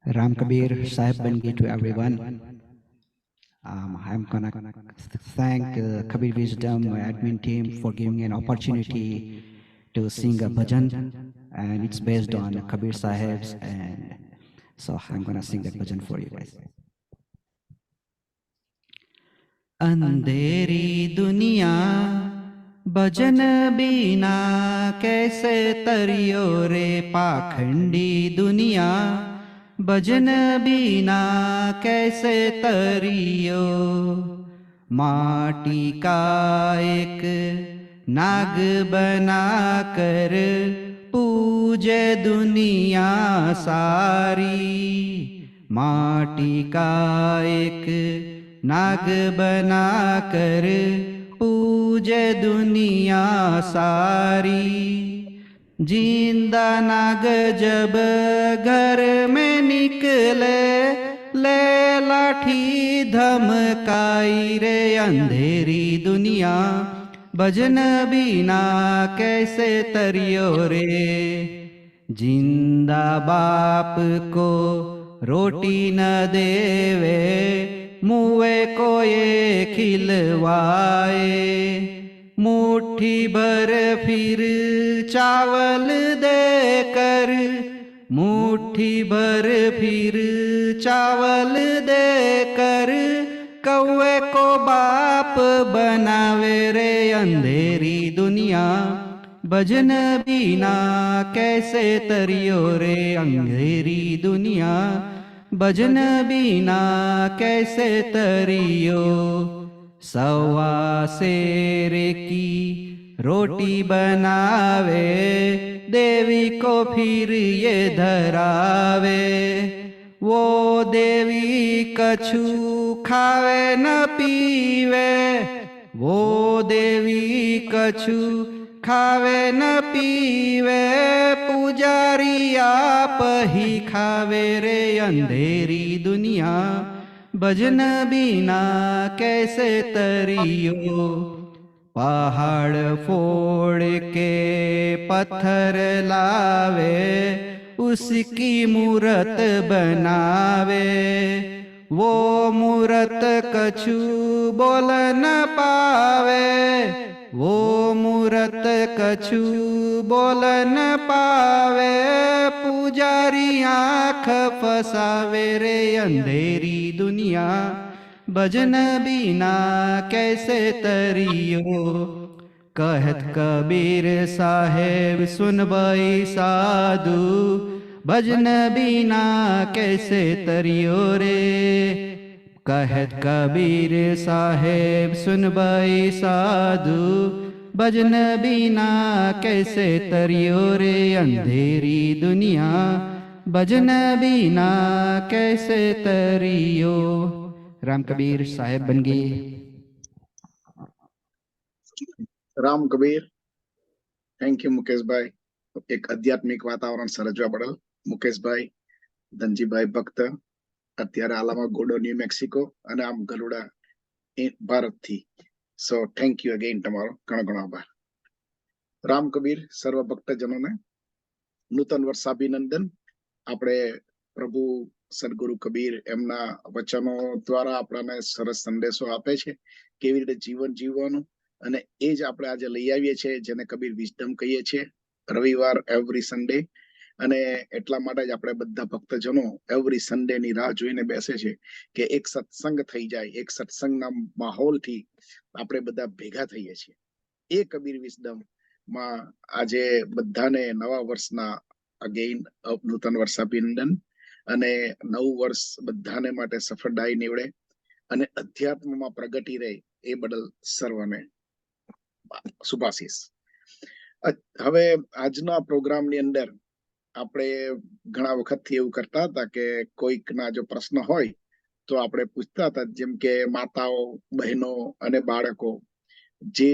Ram Kabir, Sahib Bangi to everyone. I'm gonna thank Kabir Wisdom, my admin team, for giving me an opportunity to sing a bhajan, and it's based on Kabir Sahib's, and so I'm gonna sing that bhajan for you guys. अंधेरी दुनिया भजन बिना कैसे तरियो रे पाखंडी दुनिया भजन बिना कैसे तरियो माटी का एक नाग बना कर पूजे दुनिया सारी माटी का एक नाग बना कर पूजे दुनिया सारी जिंदा नाग जब घर में निकले ले लाठी धमकाई रे अंधेरी दुनिया भजन बिना कैसे तरियो रे जिंदा बाप को रोटी न देवे मुए को ये खिलवाए मुट्ठी भर फिर चावल देकर मुट्ठी भर फिर चावल देकर कौवे को बाप बनावे रे अंधेरी दुनिया भजन बिना कैसे तरियो रे अंधेरी दुनिया भजन बिना कैसे तरियो सवा शेर की रोटी बनावे देवी को फिर ये धरावे वो देवी कछु खावे न पीवे वो देवी कछु खावे न पीवे पुजारी आप ही खावे रे अंधेरी दुनिया भजन बिना कैसे तरियो पहाड़ फोड़ के पत्थर लावे उसकी मूरत बनावे वो मूरत कछु बोल न पावे वो मूरत कछु बोल न पावे पुजारी आँख फसावे रे अंधेरी दुनिया भजन बिना कैसे तरियो कहत कबीर साहेब सुन भाई साधु भजन बिना कैसे तरियो रे कहत कबीर साहेब सुन भाई साधु भजन बिना कैसे तरियो रे अंधेरी दुनिया भजन बिना कैसे तरियो राम कबीर साहेब बन गए राम कबीर थैंक यू मुकेश भाई एक आध्यात्मिक वातावरण सर्जवा बदल मुकेश भाई धनजी भाई भक्त અત્યારે હાલમાં ગોડો ન્યુ મેક્સિકો અને આમ ગલુડા ભારત થી સો થેન્ક યુ અગેન તમારો ઘણો ઘણો આભાર રામ કબીર સર્વ ભક્તજનોને નૂતન વર્ષાભિનંદન આપણે પ્રભુ સદગુરુ કબીર એમના વચનો દ્વારા આપણને સરસ સંદેશો આપે છે કેવી રીતે જીવન જીવવાનું અને એ જ આપણે આજે લઈ આવીએ છીએ જેને કબીર વિઝડમ કહીએ છીએ રવિવાર એવરી સન્ડે અને એટલા માટે જ આપણે બધા ભક્તજનો એવરી સન્ડે ની રાહ જોઈને બેસે છે કે એક સત્સંગ થઈ જાય એક સત્સંગના માહોલથી આપણે બધા ભેગા થઈએ છીએ એ કબીર વિઝડમ માં આજે બધાને નવા વર્ષના અગેન નૂતન વર્ષાભિનંદન અને નવું વર્ષ બધાને માટે સફળદાયી નીવડે અને અધ્યાત્મમાં પ્રગતિ રહે એ બદલ સર્વને શુભાશીષ હવે આજના પ્રોગ્રામની અંદર આપણે ઘણા વખતથી એવું કરતા હતા કે કોઈકના જો પ્રશ્ન હોય તો આપણે પૂછતા હતા જેમ કે માતાઓ બહેનો અને બાળકો જે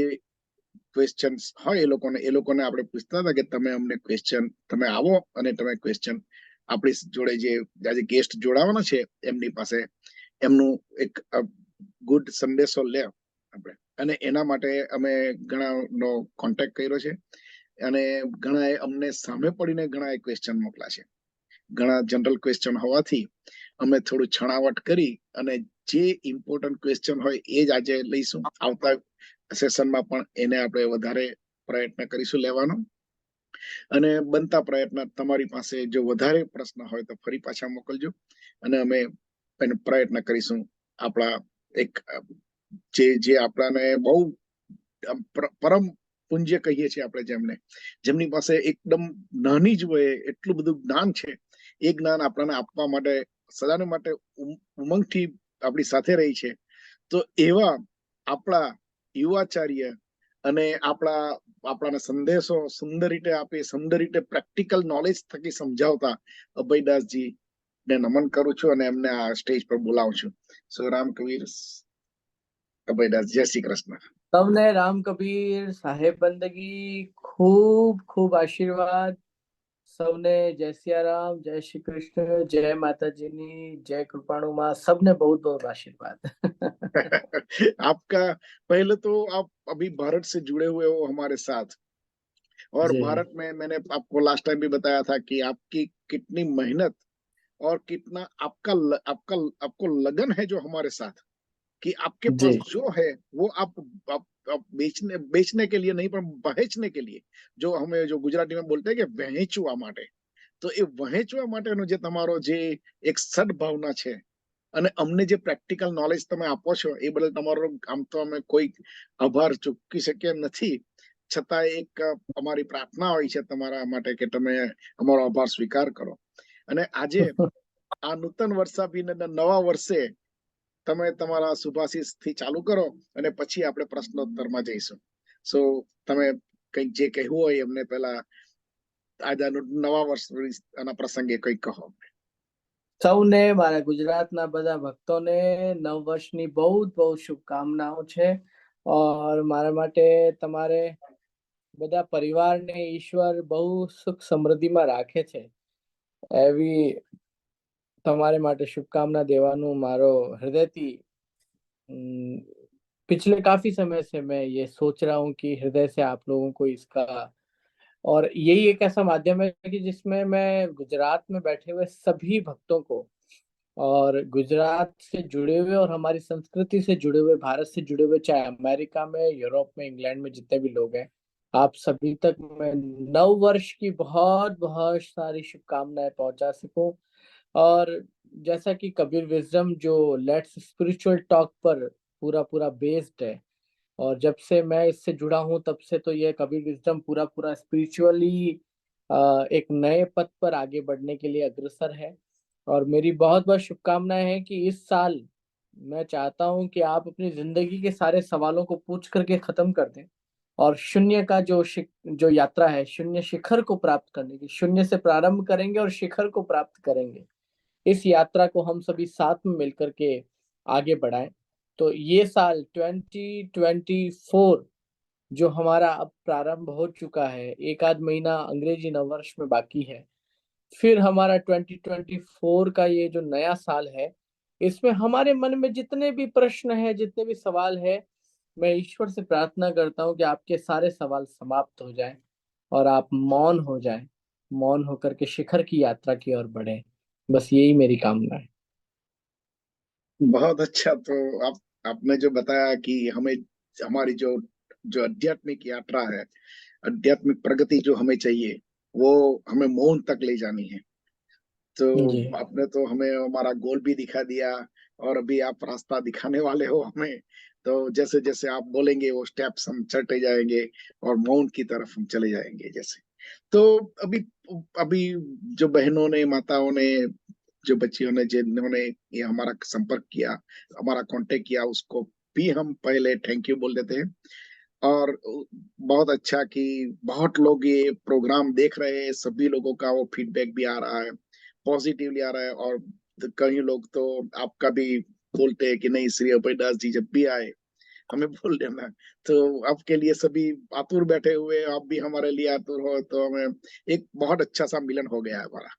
ક્વેશ્ચન્સ હોય એ લોકોને આપણે પૂછતા હતા કે તમે અમને ક્વેશ્ચન તમે આવો અને તમે ક્વેશ્ચન આપણી જોડે જે આજે ગેસ્ટ જોડાવાના છે એમની પાસે એમનું એક ગુડ સંદેશો લે આપણે અને એના માટે અમે ઘણાનો કોન્ટેક્ટ કર્યો છે અને ઘણાએ અમને સામે પડીને ઘણા ક્વેશ્ચન મોકલા છે ઘણા જનરલ ક્વેશ્ચન હોવાથી અમે થોડું છણાવટ કરી અને જે ઇમ્પોર્ટન્ટ ક્વેશ્ચન હોય એ જ આજે લઈશું. આવતા સેશનમાં પણ એને આપણે વધારે પ્રયત્ન કરીશું લેવાનો. અને બનતા પ્રયત્ન તમારી પાસે જો વધારે પ્રશ્ન હોય તો ફરી પાછા મોકલજો અને અમે એનો પ્રયત્ન કરીશું. આપણા એક જે આપણાને બહુ પરમ પુંજ્ય કહીએ છીએ આપણે, જેમની પાસે એકદમ નાની જ હોય એટલું બધું જ્ઞાન છે, એ જ્ઞાન આપણને આપવા માટે સદાને માટે ઉમંગથી આપણી સાથે રહી છે. તો એવા આપણા યુવાચાર્ય અને આપણાને સંદેશો સુંદર રીતે આપે, સુંદર રીતે પ્રેક્ટિકલ નોલેજ થકી સમજાવતા અભયદાસજી ને નમન કરું છું અને એમને આ સ્ટેજ પર બોલાવું છું. સો રામ કબીર, અભયદાસ, જય શ્રી કૃષ્ણ. તમને રામ કબીર સાહેબ બંદગી, ખૂબ ખૂબ આશીર્વાદ. सबने जय सिया राम, जय श्री कृष्ण, जय माता जी नी, जय कृपाणु माँ, सबने बहुत बहुत आशीर्वाद. आपका पहले तो आप अभी भारत से जुड़े हुए हो हमारे साथ, और भारत में मैंने आपको लास्ट टाइम भी बताया था कि आपकी कितनी मेहनत और कितना आपको लगन है जो हमारे साथ, कि आपके पास जो है वो आप बेचने के लिए नहीं, पर बहेचने के लिए, जो हमें जो गुजराती में बोलते हैं कि वहेंचवा माटे, तो ये वहेंचवा माटेनो जे तमारो जे एक सद्भावना छे અને અમને જે પ્રેક્ટિકલ નોલેજ તમે આપો છો એ બદલ તમારો આમ તો અમે કોઈ આભાર ચૂકવી શકીએ નથી, છતાં એક અમારી પ્રાર્થના હોય છે તમારા માટે કે તમે અમારો આભાર સ્વીકાર કરો. અને આજે આ નૂતન વર્ષાભિનંદન નવા વર્ષે તમે તમારા શુભાશીષ થી ચાલુ કરો અને પછી આપણે પ્રશ્નોત્તરમાં જઈશું. સો તમે કંઈક જે કહેવું હોય એમને પહેલા આજે નવા વર્ષના પ્રસંગે કંઈક કહો. સૌને, મારા ગુજરાતના બધા ભક્તોને નવ વર્ષની બહુ બહુ શુભકામનાઓ છે. और મારા માટે તમારે બધા પરિવારને ઈશ્વર બહુ સુખ સમૃદ્ધિમાં રાખે છે, એવી તમાरे માટે शुभकामना देवानू मारो हृदयथी. पिछले काफी समय से मैं ये सोच रहा हूँ कि हृदय से आप लोगों को इसका, और यही एक ऐसा माध्यम है कि जिसमें मैं गुजरात में बैठे हुए सभी भक्तों को और गुजरात से जुड़े हुए और हमारी संस्कृति से जुड़े हुए, भारत से जुड़े हुए, चाहे अमेरिका में, यूरोप में, इंग्लैंड में जितने भी लोग हैं, आप सभी तक मैं नव वर्ष की बहुत बहुत सारी शुभकामनाएं पहुंचा सकूं. और जैसा कि कबीर विजडम जो लेट्स स्पिरिचुअल टॉक पर पूरा पूरा बेस्ड है, और जब से मैं इससे जुड़ा हूं तब से तो ये कबीर विजडम पूरा पूरा स्पिरिचुअली एक नए पथ पर आगे बढ़ने के लिए अग्रसर है. और मेरी बहुत बहुत शुभकामनाएं हैं कि इस साल मैं चाहता हूं कि आप अपनी जिंदगी के सारे सवालों को पूछ करके खत्म कर दें, और शून्य का जो यात्रा है, शून्य शिखर को प्राप्त करने की, शून्य से प्रारंभ करेंगे और शिखर को प्राप्त करेंगे, इस यात्रा को हम सभी साथ में मिलकर के आगे बढ़ाएं. तो ये साल 2024 जो हमारा अब प्रारंभ हो चुका है, एक आध महीना अंग्रेजी नववर्ष में बाकी है, फिर हमारा 2024 का ये जो नया साल है, इसमें हमारे मन में जितने भी प्रश्न है, जितने भी सवाल है, मैं ईश्वर से प्रार्थना करता हूँ कि आपके सारे सवाल समाप्त हो जाएं और आप मौन हो जाएं, मौन होकर के शिखर की यात्रा की ओर बढ़े. बस यही मेरी कामना है. बहुत अच्छा. तो आपने जो बताया कि हमें हमारी जो जो आध्यात्मिक यात्रा है, आध्यात्मिक प्रगति जो हमें चाहिए, वो हमें मौन तक ले जानी है. तो आपने तो हमें हमारा गोल भी दिखा दिया और अभी आप रास्ता दिखाने वाले हो हमें. तो जैसे जैसे आप बोलेंगे वो स्टेप्स हम चढ़ते जाएंगे और मौन की तरफ हम चले जाएंगे. जैसे तो अभी अभी जो बहनों ने, माताओं ने, जो बच्चियों ने, जिन्होंने ये हमारा संपर्क किया, हमारा कांटेक्ट किया, उसको भी हम पहले थैंक यू बोल देते हैं. और बहुत अच्छा कि बहुत लोग ये प्रोग्राम देख रहे हैं, सभी लोगों का वो फीडबैक भी आ रहा है, पॉजिटिवली आ रहा है. और कई लोग तो आपका भी बोलते हैं कि नहीं, श्री अभयदास जी जब भी आए हमें बोल देना. तो आपके लिए सभी आतुर बैठे हुए, आप भी हमारे लिए आतुर हो, तो हमें एक बहुत अच्छा सा मिलन हो गया है हमारा.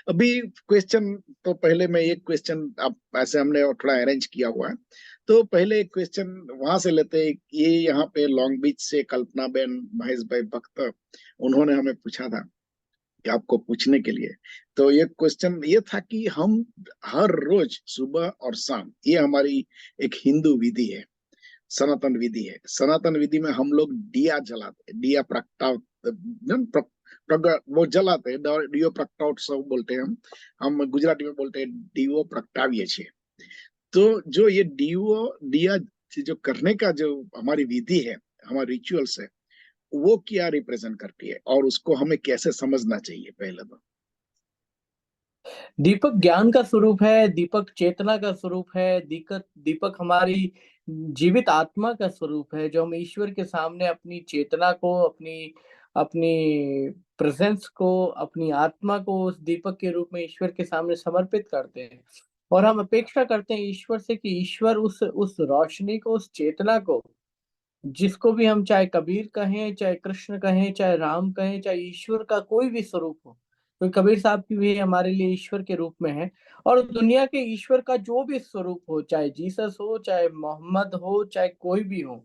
अभी क्वेश्चन तो पहले मैं एक क्वेश्चन, आप ऐसे हमने थोड़ा अरेंज किया हुआ है, तो पहले एक क्वेश्चन वहां से लेते हैं. ये यहाँ पे लॉन्ग बीच से कल्पना बेन महेश भाई भक्त, उन्होंने हमें पूछा था आपको पूछने के लिए। तो ये क्वेश्चन ये था कि हम हर रोज सुबह और शाम, ये हमारी एक हिंदू विधि है, सनातन विधि है। सनातन विधि में हम लोग दिया जलाते हैं, दिया प्रगटाव वो जलाते हैं, दियो प्रगटावोत्सव बोलते हैं हम गुजराती में बोलते हैं दीवो प्रगटाविए छे। तो जो ये दीवो दिया जो करने का जो हमारी विधि है, हमारी रिचुअल्स है, वो क्या रिप्रेजेंट करती है और उसको हमें कैसे समझना चाहिए पहले तो। दीपक ज्ञान का स्वरूप है, दीपक चेतना का स्वरूप है, दीपक दीपक हमारी जीवित आत्मा का स्वरूप है, जो हम ईश्वर के सामने अपनी चेतना को, अपनी अपनी प्रेजेंस को, अपनी आत्मा को उस दीपक के रूप में ईश्वर के सामने समर्पित करते हैं। और हम अपेक्षा करते हैं ईश्वर से कि ईश्वर उस रोशनी को, उस चेतना को, जिसको भी हम चाहे कबीर कहें, चाहे कृष्ण कहें, चाहे राम कहें, चाहे ईश्वर का कोई भी स्वरूप हो, तो कबीर साहब की भी हमारे लिए ईश्वर के रूप में है। और दुनिया के ईश्वर का जो भी स्वरूप हो, चाहे जीसस हो, चाहे मोहम्मद हो, चाहे कोई भी हो,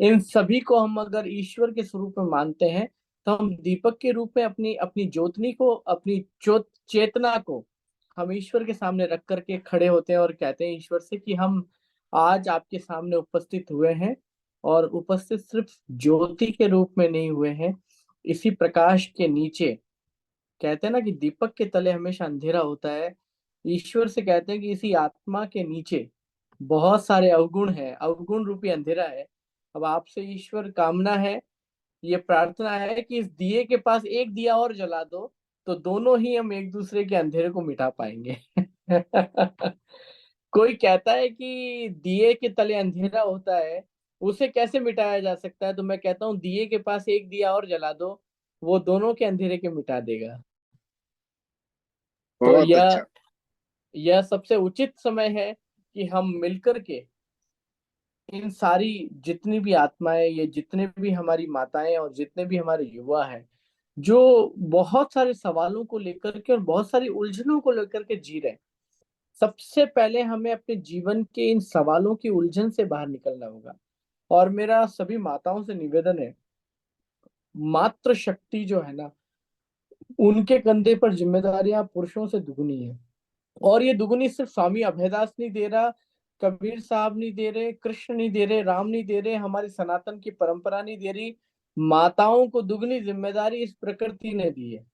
इन सभी को हम अगर ईश्वर के स्वरूप में मानते हैं, तो हम दीपक के रूप में अपनी अपनी ज्योति को, अपनी चेतना को हम ईश्वर के सामने रख करके खड़े होते हैं और कहते हैं ईश्वर से कि हम आज आपके सामने उपस्थित हुए हैं, और उपस्थित सिर्फ ज्योति के रूप में नहीं हुए हैं, इसी प्रकाश के नीचे। कहते हैं ना कि दीपक के तले हमेशा अंधेरा होता है, ईश्वर से कहते हैं कि इसी आत्मा के नीचे बहुत सारे अवगुण है, अवगुण रूपी अंधेरा है। अब आपसे ईश्वर कामना है, ये प्रार्थना है कि इस दिए के पास एक दिया और जला दो, तो दोनों ही हम एक दूसरे के अंधेरे को मिटा पाएंगे। कोई कहता है कि दिए के तले अंधेरा होता है, उसे कैसे मिटाया जा सकता है, तो मैं कहता हूँ दिए के पास एक दिया और जला दो, वो दोनों के अंधेरे के मिटा देगा। तो बहुत अच्छा। यह सबसे उचित समय है कि हम मिलकर के इन सारी जितनी भी आत्माएं, ये जितने भी हमारी माताएं और जितने भी हमारे युवा हैं, जो बहुत सारे सवालों को लेकर के और बहुत सारी उलझनों को लेकर के जी रहे हैं, सबसे पहले हमें अपने जीवन के इन सवालों की उलझन से बाहर निकलना होगा। और मेरा सभी माताओं से निवेदन है, मातृ शक्ति जो है ना, उनके कंधे पर जिम्मेदारियां पुरुषों से दुगनी है। और ये दुगनी सिर्फ स्वामी अभयदास नहीं दे रहा, कबीर साहब नहीं दे रहे, कृष्ण नहीं दे रहे, राम नहीं दे रहे, हमारी सनातन की परंपरा नहीं दे रही। माताओं को दुगनी जिम्मेदारी इस प्रकृति ने दी है।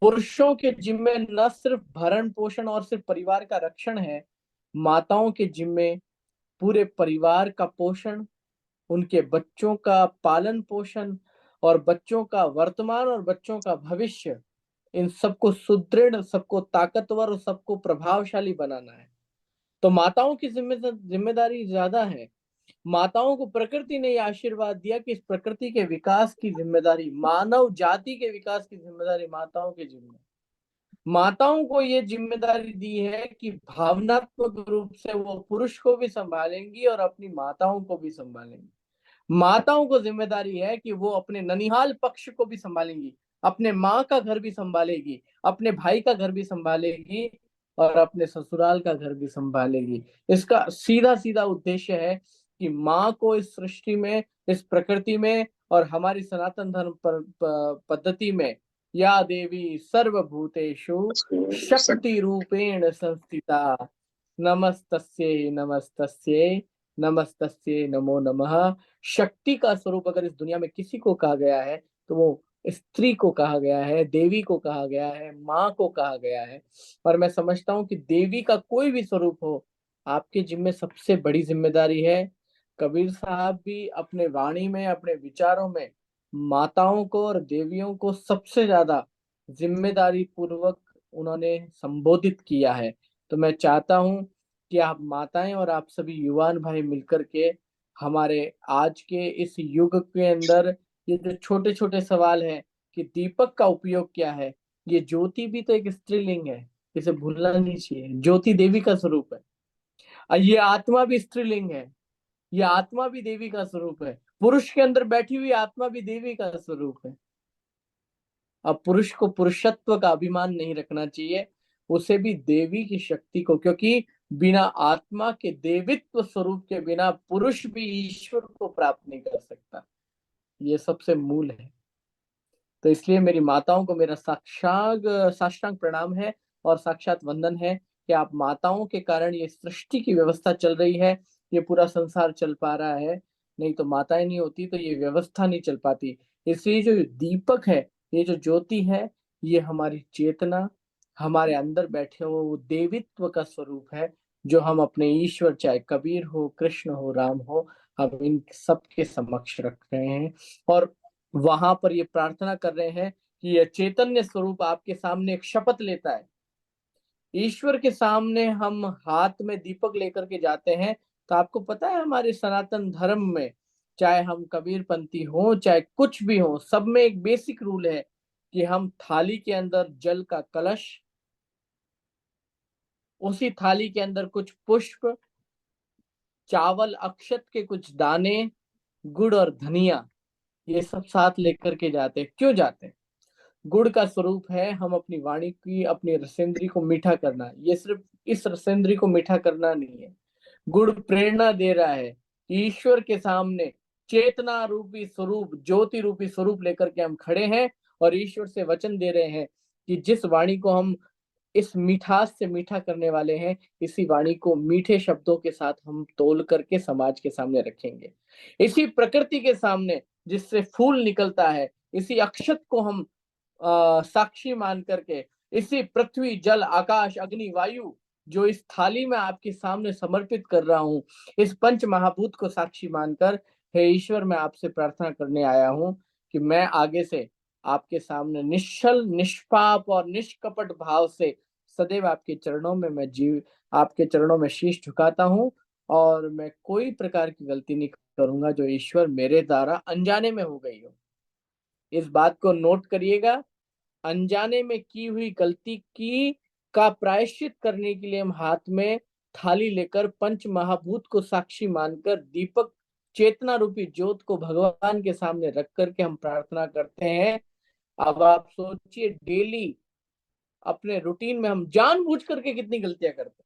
पुरुषों के जिम्मे न सिर्फ भरण पोषण और सिर्फ परिवार का रक्षण है, माताओं के जिम्मे पूरे परिवार का पोषण, उनके बच्चों का पालन पोषण, और बच्चों का वर्तमान और बच्चों का भविष्य, इन सबको सुदृढ़, सबको ताकतवर और सबको प्रभावशाली बनाना है। तो माताओं की जिम्मेदारी ज्यादा है। माताओं को प्रकृति ने यह आशीर्वाद दिया कि इस प्रकृति के विकास की जिम्मेदारी, मानव जाति के विकास की जिम्मेदारी माताओं के जिम्मे। माताओं को ये जिम्मेदारी दी है कि भावनात्मक रूप से वो पुरुष को भी संभालेंगी और अपनी माताओं को भी संभालेंगी। माताओं को जिम्मेदारी है कि वो अपने ननिहाल पक्ष को भी संभालेंगी, अपने माँ का घर भी संभालेगी, अपने भाई का घर भी संभालेगी, और अपने ससुराल का घर भी संभालेगी। इसका सीधा सीधा उद्देश्य है कि माँ को इस सृष्टि में, इस प्रकृति में और हमारी सनातन धर्म पद्धति में, या देवी सर्वभूतेषु शक्ति रूपेण संस्थिता, नमस्तस्यै नमस्तस्यै नमस्तस्यै नमो नमः। शक्ति का स्वरूप अगर इस दुनिया में किसी को कहा गया है, तो वो स्त्री को कहा गया है, देवी को कहा गया है, माँ को कहा गया है। और मैं समझता हूँ कि देवी का कोई भी स्वरूप हो, आपके जिम्मे सबसे बड़ी जिम्मेदारी है। कबीर साहब भी अपने वाणी में, अपने विचारों में माताओं को और देवियों को सबसे ज्यादा जिम्मेदारी पूर्वक उन्होंने संबोधित किया है। तो मैं चाहता हूं कि आप माताएं और आप सभी युवान भाई मिलकर के हमारे आज के इस युग के अंदर ये जो छोटे छोटे सवाल हैं कि दीपक का उपयोग क्या है, ये ज्योति भी तो एक स्त्रीलिंग है, इसे भूलना नहीं चाहिए। ज्योति देवी का स्वरूप है, और ये आत्मा भी स्त्रीलिंग है, ये आत्मा भी देवी का स्वरूप है। पुरुष के अंदर बैठी हुई आत्मा भी देवी का स्वरूप है। अब पुरुष को पुरुषत्व का अभिमान नहीं रखना चाहिए, उसे भी देवी की शक्ति को, क्योंकि बिना आत्मा के देवित्व स्वरूप के बिना पुरुष भी ईश्वर को प्राप्त नहीं कर सकता। ये सबसे मूल है। तो इसलिए मेरी माताओं को मेरा साष्टांग प्रणाम है और साक्षात वंदन है कि आप माताओं के कारण ये सृष्टि की व्यवस्था चल रही है, ये पूरा संसार चल पा रहा है। नहीं तो माताएं नहीं होती तो ये व्यवस्था नहीं चल पाती। इसलिए जो दीपक है, ये जो ज्योति है, ये हमारी चेतना, हमारे अंदर बैठे हो वो देवित्व का स्वरूप है, जो हम अपने ईश्वर, चाहे कबीर हो, कृष्ण हो, राम हो, हम इन सबके समक्ष रख रहे हैं और वहां पर ये प्रार्थना कर रहे हैं कि यह चैतन्य स्वरूप आपके सामने एक शपथ लेता है। ईश्वर के सामने हम हाथ में दीपक लेकर के जाते हैं। तो आपको पता है हमारे सनातन धर्म में, चाहे हम कबीरपंथी हो चाहे कुछ भी हो, सब में एक बेसिक रूल है कि हम थाली के अंदर जल का कलश, उसी थाली के अंदर कुछ पुष्प, चावल अक्षत के कुछ दाने, गुड़ और धनिया, ये सब साथ लेकर के जाते हैं। क्यों जाते हैं? गुड़ का स्वरूप है हम अपनी वाणी की, अपनी रसेंद्री को मीठा करना। ये सिर्फ इस रसेंद्री को मीठा करना नहीं है, गुड़ प्रेरणा दे रहा है कि ईश्वर के सामने चेतना रूपी स्वरूप, ज्योति रूपी स्वरूप लेकर के हम खड़े हैं और ईश्वर से वचन दे रहे हैं कि जिस वाणी को हम इस मिठास से मीठा करने वाले हैं, इसी वाणी को मीठे शब्दों के साथ हम तोल करके समाज के सामने रखेंगे। इसी प्रकृति के सामने जिससे फूल निकलता है, इसी अक्षत को हम साक्षी मान करके, इसी पृथ्वी, जल, आकाश, अग्नि, वायु, जो इस थाली में आपके सामने समर्पित कर रहा हूं, इस पंच महाभूत को साक्षी मानकर, हे ईश्वर, मैं आपसे प्रार्थना करने आया हूं कि मैं आगे से आपके सामने निश्चल, निष्पाप और निष्कपट भाव से सदैव आपके चरणों में आपके चरणों में शीश झुकाता हूं और मैं कोई प्रकार की गलती नहीं करूंगा जो ईश्वर मेरे द्वारा अनजाने में हो गई हो। इस बात को नोट करिएगा, अनजाने में की हुई गलती की का प्रायश्चित करने के लिए हम हाथ में थाली लेकर पंच महाभूत को साक्षी मानकर दीपक, चेतना रूपी ज्योत को भगवान के सामने रख करके हम प्रार्थना करते हैं। अब आप सोचिए, डेली अपने रूटीन में हम जानबूझ करके कितनी गलतियां करते हैं।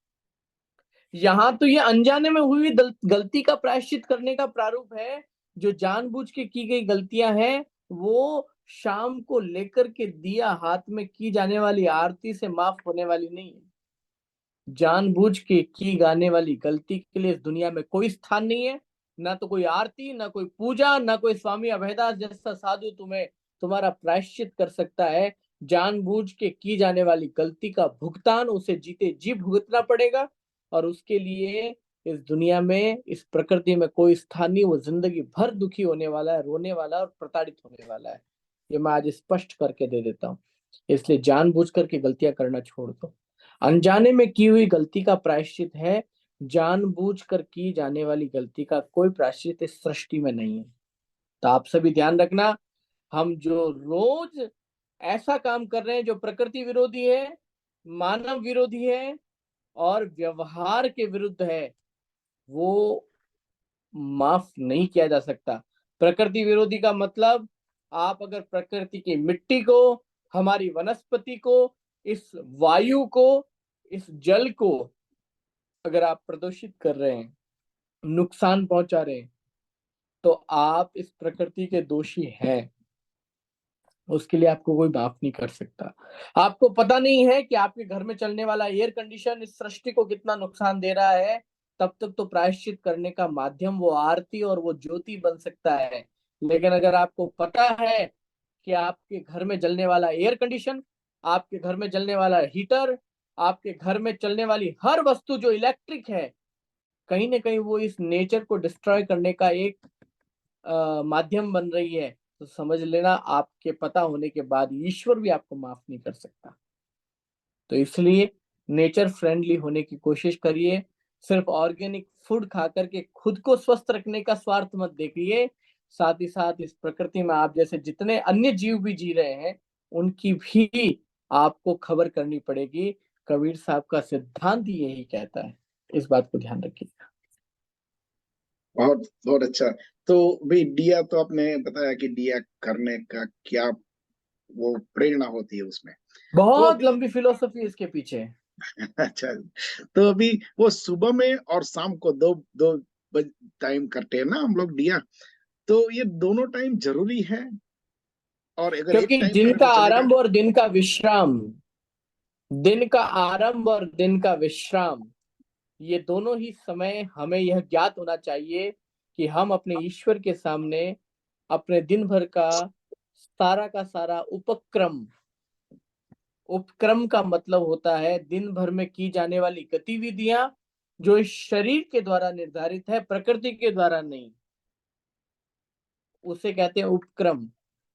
यहाँ तो ये अनजाने में हुई गलती का प्रायश्चित करने का प्रारूप है। जो जानबूझ के की गई गलतियां हैं, वो शाम को लेकर के दिया हाथ में की जाने वाली आरती से माफ होने वाली नहीं है। जानबूझ के की जाने वाली गलती के लिए इस दुनिया में कोई स्थान नहीं है। ना तो कोई आरती, ना कोई पूजा, ना कोई स्वामी अभयदास जैसा साधु तुम्हें तुम्हारा प्रायश्चित कर सकता है। जानबूझ के की जाने वाली गलती का भुगतान उसे जीते जी भुगतना पड़ेगा और उसके लिए इस दुनिया में, इस प्रकृति में कोई स्थान नहीं। वो जिंदगी भर दुखी होने वाला है, रोने वाला है और प्रताड़ित होने वाला है। ये मैं आज स्पष्ट करके दे देता हूँ। इसलिए जानबूझ करके गलतियां करना छोड़ दो। अनजाने में की हुई गलती का प्रायश्चित है, जानबूझकर की जाने वाली गलती का कोई प्रायश्चित इस सृष्टि में नहीं है। तो आप सभी ध्यान रखना, हम जो रोज ऐसा काम कर रहे हैं जो प्रकृति विरोधी है, मानव विरोधी है और व्यवहार के विरुद्ध है, वो माफ नहीं किया जा सकता। प्रकृति विरोधी का मतलब, आप अगर प्रकृति की मिट्टी को, हमारी वनस्पति को, इस वायु को, इस जल को अगर आप प्रदूषित कर रहे हैं, नुकसान पहुंचा रहे हैं, तो आप इस प्रकृति के दोषी हैं। उसके लिए आपको कोई माफ नहीं कर सकता। आपको पता नहीं है कि आपके घर में चलने वाला एयर कंडीशन इस सृष्टि को कितना नुकसान दे रहा है, तब तक तो प्रायश्चित करने का माध्यम वो आरती और वो ज्योति बन सकता है। लेकिन अगर आपको पता है कि आपके घर में जलने वाला एयर कंडीशन, आपके घर में जलने वाला हीटर, आपके घर में चलने वाली हर वस्तु जो इलेक्ट्रिक है, कहीं ना कहीं वो इस नेचर को डिस्ट्रॉय करने का एक माध्यम बन रही है, तो समझ लेना आपके पता होने के बाद ईश्वर भी आपको माफ नहीं कर सकता। तो इसलिए नेचर फ्रेंडली होने की कोशिश करिए। सिर्फ ऑर्गेनिक फूड खा करके खुद को स्वस्थ रखने का स्वार्थ मत देखिए, साथ ही साथ इस प्रकृति में आप जैसे जितने अन्य जीव भी जी रहे हैं, उनकी भी आपको खबर करनी पड़ेगी। कबीर साहब का सिद्धांत ही यही कहता है, इस बात को ध्यान रखिए। बहुत बहुत अच्छा। तो भाई दिया तो आपने बताया कि दिया करने का क्या वो प्रेरणा होती है उसमें। तो बहुत अभी लंबी फिलोसफी इसके पीछे। अच्छा, तो अभी वो सुबह में और शाम को दो दो टाइम करते हैं ना हम लोग दिया, तो ये दोनों टाइम जरूरी है? और अगर एक क्योंकि टाइम दिन करके का चले गए। आरंभ और दिन का विश्राम, दिन का आरंभ और दिन का विश्राम, ये दोनों ही समय हमें यह ज्ञात होना चाहिए कि हम अपने ईश्वर के सामने अपने दिन भर का सारा उपक्रम, उपक्रम का मतलब होता है दिन भर में की जाने वाली गतिविधियां जो इस शरीर के द्वारा निर्धारित है, प्रकृति के द्वारा नहीं, उसे कहते हैं उपक्रम।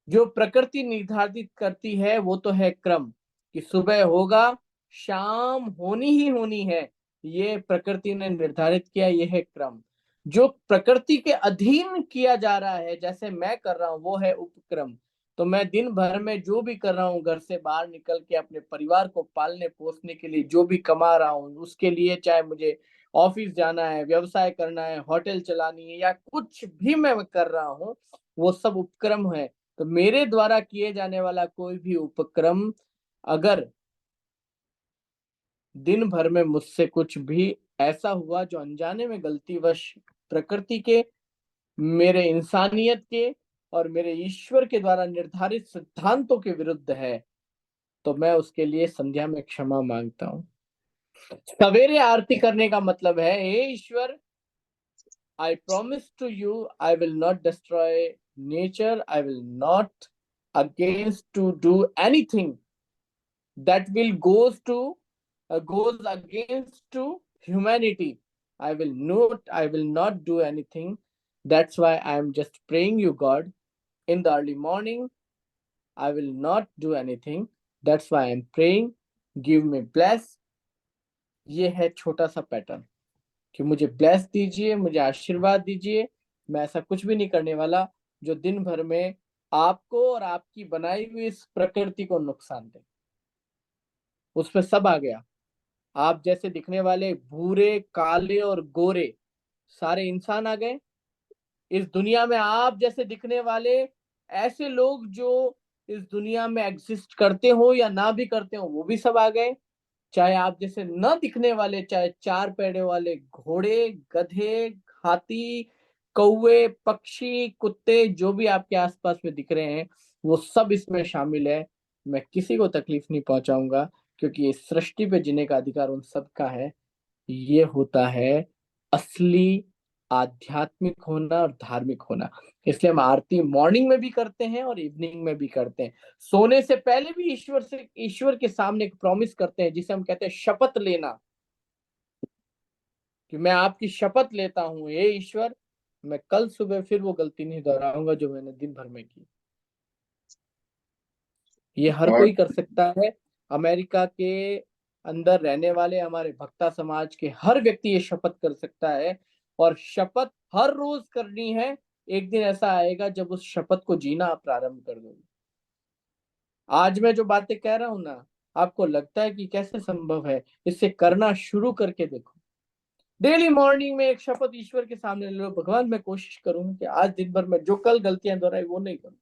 जो प्रकृति निर्धारित करती है वो तो है क्रम, कि सुबह होगा, शाम होनी ही होनी है, ये प्रकृति ने निर्धारित किया, ये है क्रम। जो प्रकृति के अधीन किया जा रहा है, जैसे मैं कर रहा हूं, वो है उपक्रम। तो मैं दिन भर में जो भी कर रहा हूँ, घर से बाहर निकल के अपने परिवार को पालने पोसने के लिए जो भी कमा रहा हूँ, उसके लिए चाहे मुझे ऑफिस जाना है, व्यवसाय करना है, होटल चलानी है, या कुछ भी मैं कर रहा हूँ, वो सब उपक्रम है। तो मेरे द्वारा किए जाने वाला कोई भी उपक्रम, अगर दिन भर में मुझसे कुछ भी ऐसा हुआ जो अनजाने में गलतीवश प्रकृति के, मेरे इंसानियत के और मेरे ईश्वर के द्वारा निर्धारित सिद्धांतों के विरुद्ध है, तो मैं उसके लिए संध्या में क्षमा मांगता हूँ। सवेरे आरती करने का मतलब है, हे ईश्वर, I promise to you, I will not destroy nature. I will not against to do anything that will goes against to humanity. I will not do anything. That's why I am just praying you, God, in the early morning. I will not do anything. That's why I am praying. Give me bless. ये है छोटा सा pattern कि मुझे bless दीजिए, मुझे आशीर्वाद दीजिए। मैं ऐसा कुछ भी नहीं करने वाला जो दिन भर में आपको और आपकी बनाई हुई इस प्रकृति को नुकसान दे। उसमें सब आ गया। आप जैसे दिखने वाले भूरे, काले और गोरे सारे इंसान आ गए। इस दुनिया में आप जैसे दिखने वाले ऐसे लोग जो इस दुनिया में एग्जिस्ट करते हो या ना भी करते हो, वो भी सब आ गए। चाहे आप जैसे न दिखने वाले, चाहे चार पैरों वाले घोड़े, गधे, हाथी, कौवे, पक्षी, कुत्ते, जो भी आपके आसपास में दिख रहे हैं, वो सब इसमें शामिल है। मैं किसी को तकलीफ नहीं पहुंचाऊंगा, क्योंकि इस सृष्टि पे जीने का अधिकार उन सबका है। ये होता है असली आध्यात्मिक होना और धार्मिक होना। इसलिए हम आरती मॉर्निंग में भी करते हैं और इवनिंग में भी करते हैं। सोने से पहले भी ईश्वर के सामने एक प्रॉमिस करते हैं, जिसे हम कहते हैं शपथ लेना, कि मैं आपकी शपथ लेता हूं, हे ईश्वर, मैं कल सुबह फिर वो गलती नहीं दोहराऊंगा जो मैंने दिन भर में की। ये हर और कोई कर सकता है। अमेरिका के अंदर रहने वाले हमारे भक्ता समाज के हर व्यक्ति ये शपथ कर सकता है, और शपथ हर रोज करनी है। एक दिन ऐसा आएगा जब उस शपथ को जीना आप प्रारंभ कर दोगे। आज मैं जो बातें कह रहा हूं ना, आपको लगता है कि कैसे संभव है, इससे करना शुरू करके देखो। डेली मॉर्निंग में एक शपथ ईश्वर के सामने ले लो, भगवान मैं कोशिश करूंगा कि आज दिन भर में जो कल गलतियां दोहराई वो नहीं करूं।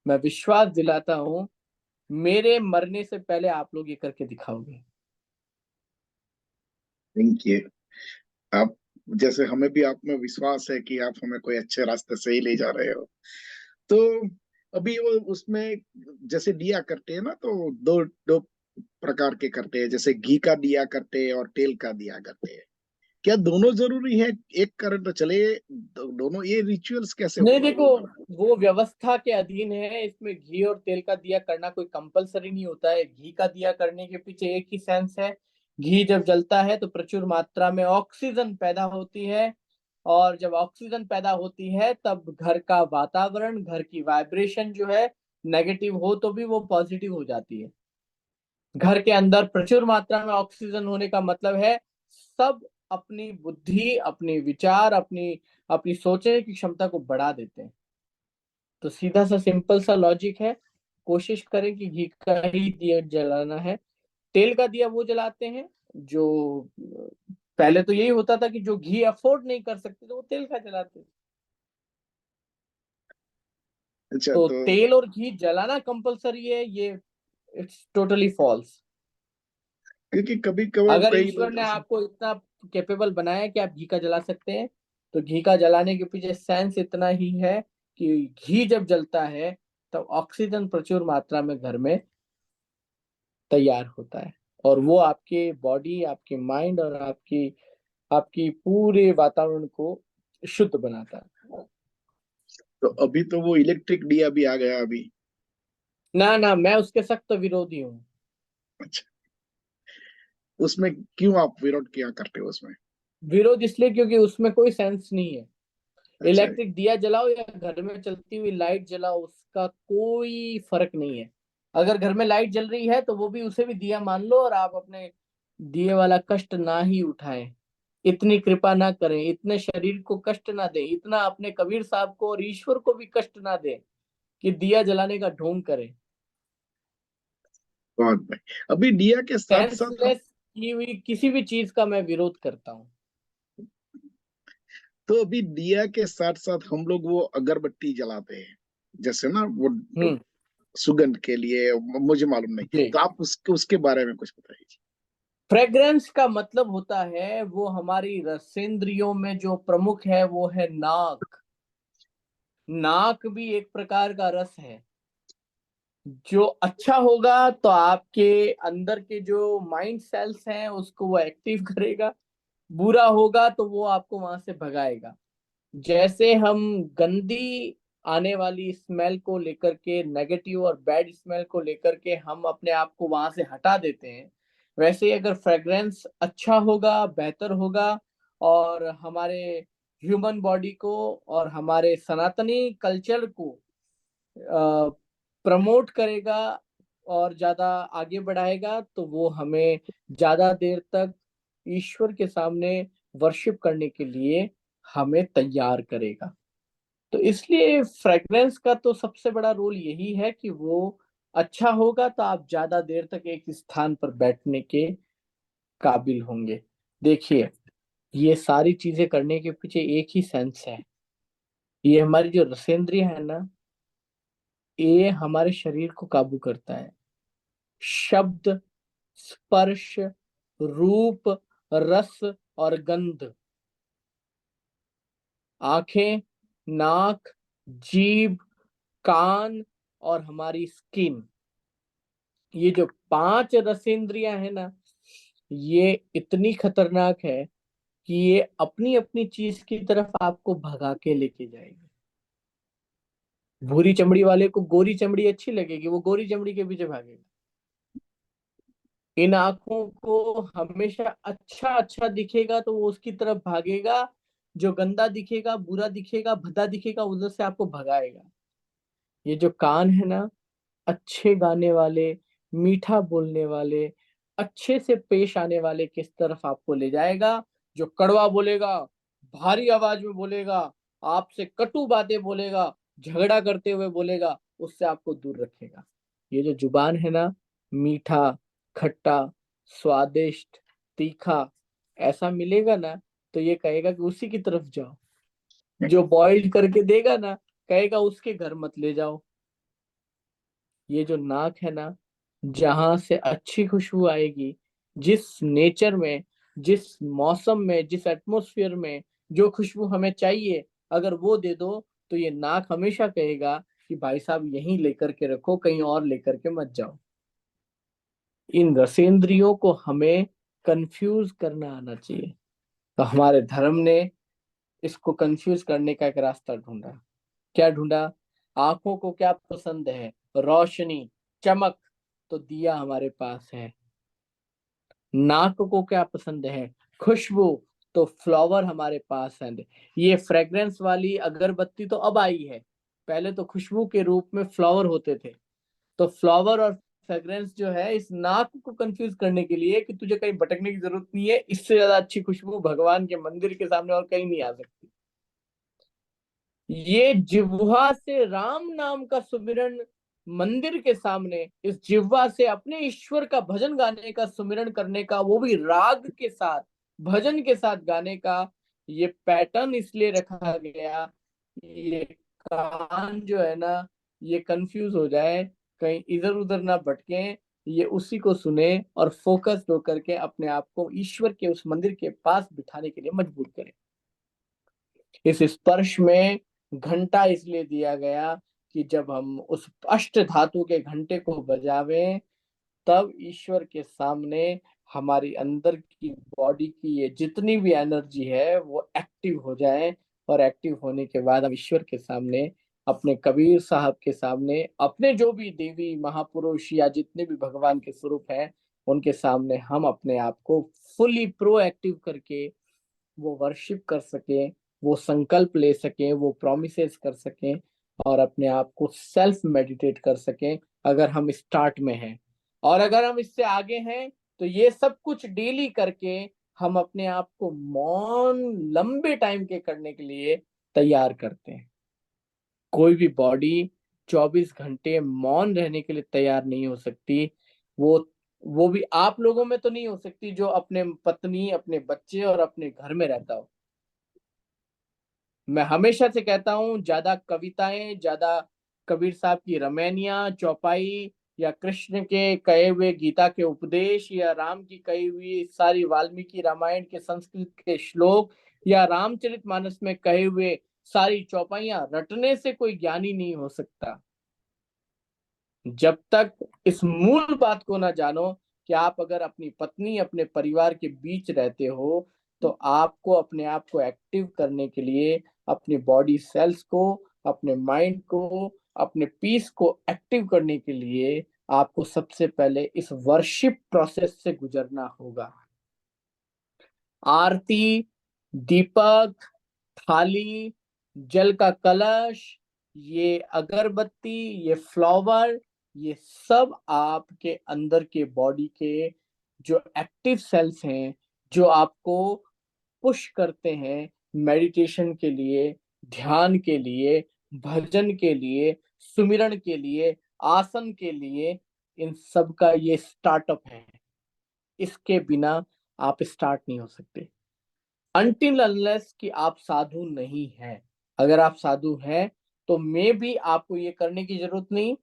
मैं विश्वास दिलाता हूं, मेरे मरने से पहले आप लोग ये करके दिखाओगे। Thank you. आप जैसे हमें भी आप में विश्वास है कि आप हमें कोई अच्छे रास्ते से ही ले जा रहे हो। तो अभी वो उसमें जैसे दिया करते हैं ना, तो दो दो प्रकार के करते हैं, जैसे घी का दिया करते हैं और तेल का दिया करते हैं। क्या दोनों जरूरी है? एक करें तो चले, दोनों ये रिचुअल्स कैसे नहीं, फॉलो देखो, होगा? वो व्यवस्था के अधीन है। इसमें घी और तेल का दिया करना कोई कंपलसरी नहीं होता है। घी का दिया करने के पीछे एक ही सेंस है। घी जब जलता है तो प्रचुर मात्रा में ऑक्सीजन पैदा होती है, और जब ऑक्सीजन पैदा होती है तब घर का वातावरण, घर की वाइब्रेशन जो है, नेगेटिव हो तो भी वो पॉजिटिव हो जाती है। घर के अंदर प्रचुर मात्रा में ऑक्सीजन होने का मतलब है सब अपनी बुद्धि, अपनी विचार, अपनी अपनी सोचने की क्षमता को बढ़ा देते हैं। तो सीधा सा सिंपल सा लॉजिक है। कोशिश करें कि घी का ही दिया जलाना है। तेल का दिया वो जलाते हैं जो, पहले तो यही होता था कि जो घी अफोर्ड नहीं कर सकते तो वो तेल का जलाते थे। अच्छा, तो तो तेल और घी जलाना कंपलसरी है, ये इट्स टोटली फॉल्स। क्योंकि कभी कभार अगर कई ईश्वर लोग ने ऐसे। आपको इतना कैपेबल बनाया कि आप घी का जला सकते हैं, तो घी का जलाने के पीछे सेंस इतना ही है कि घी जब जलता है तब ऑक्सीजन प्रचुर मात्रा में घर में तैयार होता है, और वो आपके बॉडी, आपके माइंड और आपकी आपकी पूरे वातावरण को शुद्ध बनाता है। तो अभी तो वो इलेक्ट्रिक दिया भी आ गया अभी। ना ना, मैं उसके सख्त विरोधी हूँ। अच्छा, उसमें क्यों आप विरोध क्या करते हो उसमें? विरोध इसलिए क्योंकि उसमें कोई सेंस नहीं है। अच्छा है। इलेक्ट्रिक दिया जलाओ या घर में चलती हुई लाइट जलाओ, उसका कोई फर्क नहीं है। अगर घर में लाइट जल रही है तो वो भी, उसे भी दिया मान लो, और आप अपने दिए वाला कष्ट ना ही उठाएं, इतनी कृपा ना करें, इतने शरीर को कष्ट ना दें, इतना अपने कबीर साहब को और ईश्वर को भी कष्ट ना दें कि दिया जलाने का ढोंग करें। बहुत भाई, अभी दिया के साथ साथ हम, सेंसलेस की हुई किसी भी चीज का मैं विरोध करता हूँ। तो अभी दिया के साथ साथ हम लोग वो अगरबत्ती जलाते हैं, जैसे ना वो हम्म। सुगंध के लिए, मुझे मालूम नहीं, जी। तो आप उसके बारे में कुछ बताइए। फ्रेग्रेंस का मतलब होता है, वो हमारी रसेंद्रियों में जो प्रमुख है वो है नाक। नाक भी एक प्रकार का रस है। जो अच्छा होगा तो आपके अंदर के जो माइंड सेल्स हैं उसको वो एक्टिव करेगा, बुरा होगा तो वो आपको वहां से भगाएगा। जैसे हम गंदी आने वाली स्मेल को लेकर के, नेगेटिव और बैड स्मेल को लेकर के हम अपने आप को वहां से हटा देते हैं, वैसे ही अगर फ्रेग्रेंस अच्छा होगा, बेहतर होगा, और हमारे ह्यूमन बॉडी को और हमारे सनातनी कल्चर को प्रमोट करेगा और ज्यादा आगे बढ़ाएगा, तो वो हमें ज्यादा देर तक ईश्वर के सामने वर्शिप करने के लिए हमें तैयार करेगा। तो इसलिए फ्रेग्रेंस का तो सबसे बड़ा रोल यही है कि वो अच्छा होगा तो आप ज्यादा देर तक एक स्थान पर बैठने के काबिल होंगे। देखिए, ये सारी चीजें करने के पीछे एक ही सेंस है। ये हमारी जो रसेंद्रिय है ना, ये हमारे शरीर को काबू करता है। शब्द, स्पर्श, रूप, रस और गंध, आंखें, नाक, जीभ, कान और हमारी स्किन, ये जो पांच रसेंद्रियां है ना, ये इतनी खतरनाक है कि ये अपनी अपनी चीज की तरफ आपको भगा के लेके जाएगी। भूरी चमड़ी वाले को गोरी चमड़ी अच्छी लगेगी, वो गोरी चमड़ी के पीछे भागेगा। इन आंखों को हमेशा अच्छा अच्छा दिखेगा तो वो उसकी तरफ भागेगा, जो गंदा दिखेगा, बुरा दिखेगा, भद्दा दिखेगा, उधर से आपको भगाएगा। ये जो कान है ना, अच्छे गाने वाले, मीठा बोलने वाले, अच्छे से पेश आने वाले किस तरफ आपको ले जाएगा। जो कड़वा बोलेगा, भारी आवाज में बोलेगा, आपसे कटु बातें बोलेगा, झगड़ा करते हुए बोलेगा, उससे आपको दूर रखेगा। ये जो जुबान है ना, मीठा, खट्टा, स्वादिष्ट, तीखा ऐसा मिलेगा ना, तो ये कहेगा कि उसी की तरफ जाओ। जो बॉइल करके देगा ना, कहेगा उसके घर मत ले जाओ। ये जो नाक है ना, जहां से अच्छी खुशबू आएगी, जिस नेचर में, जिस मौसम में, जिस एटमॉस्फेयर में जो खुशबू हमें चाहिए, अगर वो दे दो, तो ये नाक हमेशा कहेगा कि भाई साहब यहीं लेकर के रखो, कहीं और लेकर के मत जाओ। इन रसेंद्रियों को हमें कंफ्यूज करना आना चाहिए। तो हमारे धर्म ने इसको कंफ्यूज करने का एक रास्ता ढूंढा। क्या ढूंढा? आंखों को क्या पसंद है? रोशनी, चमक, तो दिया हमारे पास है। नाक को क्या पसंद है? खुशबू, तो फ्लावर हमारे पास है। ये फ्रेग्रेंस वाली अगरबत्ती तो अब आई है, पहले तो खुशबू के रूप में फ्लावर होते थे। तो फ्लावर और फ्रेग्रेंस जो है, इस नाक को कंफ्यूज करने के लिए कि तुझे कहीं भटकने की जरूरत नहीं है, इससे ज्यादा अच्छी खुशबू भगवान के मंदिर के सामने और कहीं नहीं आ सकती। ये जिह्वा से राम नाम का सुमिरन मंदिर के सामने, इस जिह्वा से अपने ईश्वर का भजन गाने का, सुमिरन करने का, वो भी राग के साथ, भजन के साथ गाने का, ये पैटर्न इसलिए रखा गया। ये कान जो है ना, ये कंफ्यूज हो जाए, कहीं इधर उधर ना भटके, ये उसी को सुने और फोकस होकर के अपने आप को ईश्वर के उस मंदिर के पास बिठाने के लिए मजबूर करें। इस स्पर्श में घंटा इसलिए दिया गया कि जब हम उस अष्ट धातु के घंटे को बजावें, तब ईश्वर के सामने हमारी अंदर की बॉडी की ये जितनी भी एनर्जी है वो एक्टिव हो जाए, और एक्टिव होने के बाद हम ईश्वर के सामने, अपने कबीर साहब के सामने, अपने जो भी देवी महापुरुष या जितने भी भगवान के स्वरूप हैं उनके सामने हम अपने आप को फुली प्रोएक्टिव करके वो वर्शिप कर सकें, वो संकल्प ले सकें, वो प्रोमिसेस कर सकें, और अपने आप को सेल्फ मेडिटेट कर सकें अगर हम स्टार्ट में हैं। और अगर हम इससे आगे हैं तो ये सब कुछ डेली करके हम अपने आप को मौन लंबे टाइम के करने के लिए तैयार करते हैं। कोई भी बॉडी 24 घंटे मौन रहने के लिए तैयार नहीं हो सकती। वो वो भी आप लोगों में तो नहीं हो सकती जो अपने पत्नी, अपने बच्चे और अपने घर में रहता हो। मैं हमेशा से कहता हूँ, ज्यादा कविताएं, ज्यादा कबीर साहब की रमैनियां, चौपाई, या कृष्ण के कहे हुए गीता के उपदेश, या राम की कही हुई सारी वाल्मीकि रामायण के संस्कृत के श्लोक, या रामचरितमानस में कहे हुए सारी चौपाइयां रटने से कोई ज्ञानी नहीं हो सकता। जब तक इस मूल बात को ना जानो कि आप अगर अपनी पत्नी, अपने परिवार के बीच रहते हो, तो आपको अपने आप को एक्टिव करने के लिए, अपने बॉडी सेल्स को, अपने माइंड को, अपने पीस को एक्टिव करने के लिए आपको सबसे पहले इस वर्शिप प्रोसेस से गुजरना होगा। आरती, दीपक, थाली, जल का कलश, ये अगरबत्ती, ये फ्लावर, ये सब आपके अंदर के बॉडी के जो एक्टिव सेल्स हैं, जो आपको पुश करते हैं मेडिटेशन के लिए, ध्यान के लिए, भजन के लिए, सुमिरन के लिए, आसन के लिए, इन सब का ये स्टार्टअप है। इसके बिना आप स्टार्ट नहीं हो सकते, अनटिल अनलेस कि आप साधु नहीं हैं। अगर आप साधु हैं तो मे भी आपको ये करने की जरूरत नहीं,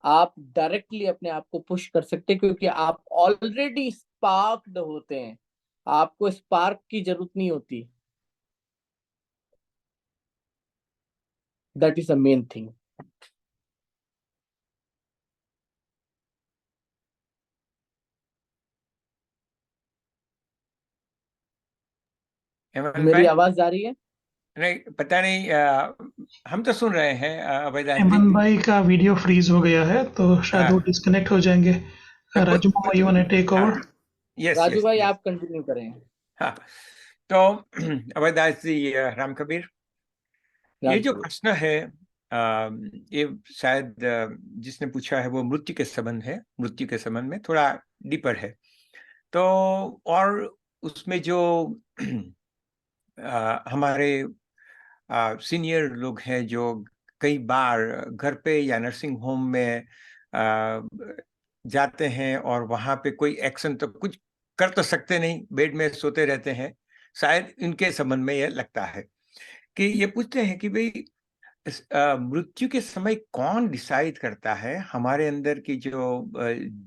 आप डायरेक्टली अपने आप को पुश कर सकते हैं, क्योंकि आप ऑलरेडी स्पार्क्ड होते हैं, आपको स्पार्क की जरूरत नहीं होती। That is the main thing. Hemant मेरी भाई, आवाज आ रही है? नहीं पता नहीं, हम तो सुन रहे हैं अभयदास जी। हेमंत भाई का वीडियो फ्रीज हो गया है तो शायद वो हाँ, डिस्कनेक्ट हो जाएंगे। तो राजू मामा, यू वांट टू टेक हाँ, ओवर? यस राजू यस भाई यस, आप कंटिन्यू करें। हाँ। तो अभयदास जी, राम कबीर, ये राम जो कबीर। प्रश्न है, ये शायद जिसने पूछा है वो मृत्यु के संबंध है, मृत्यु के संबंध में थोड़ा डीपर है। तो और उसमें जो हमारे सीनियर लोग हैं जो कई बार घर पे या नर्सिंग होम में जाते हैं और वहां पे कोई एक्शन तो कुछ कर तो सकते नहीं, बेड में सोते रहते हैं, शायद इनके संबंध में यह लगता है कि ये पूछते हैं कि भाई मृत्यु के समय कौन डिसाइड करता है, हमारे अंदर की जो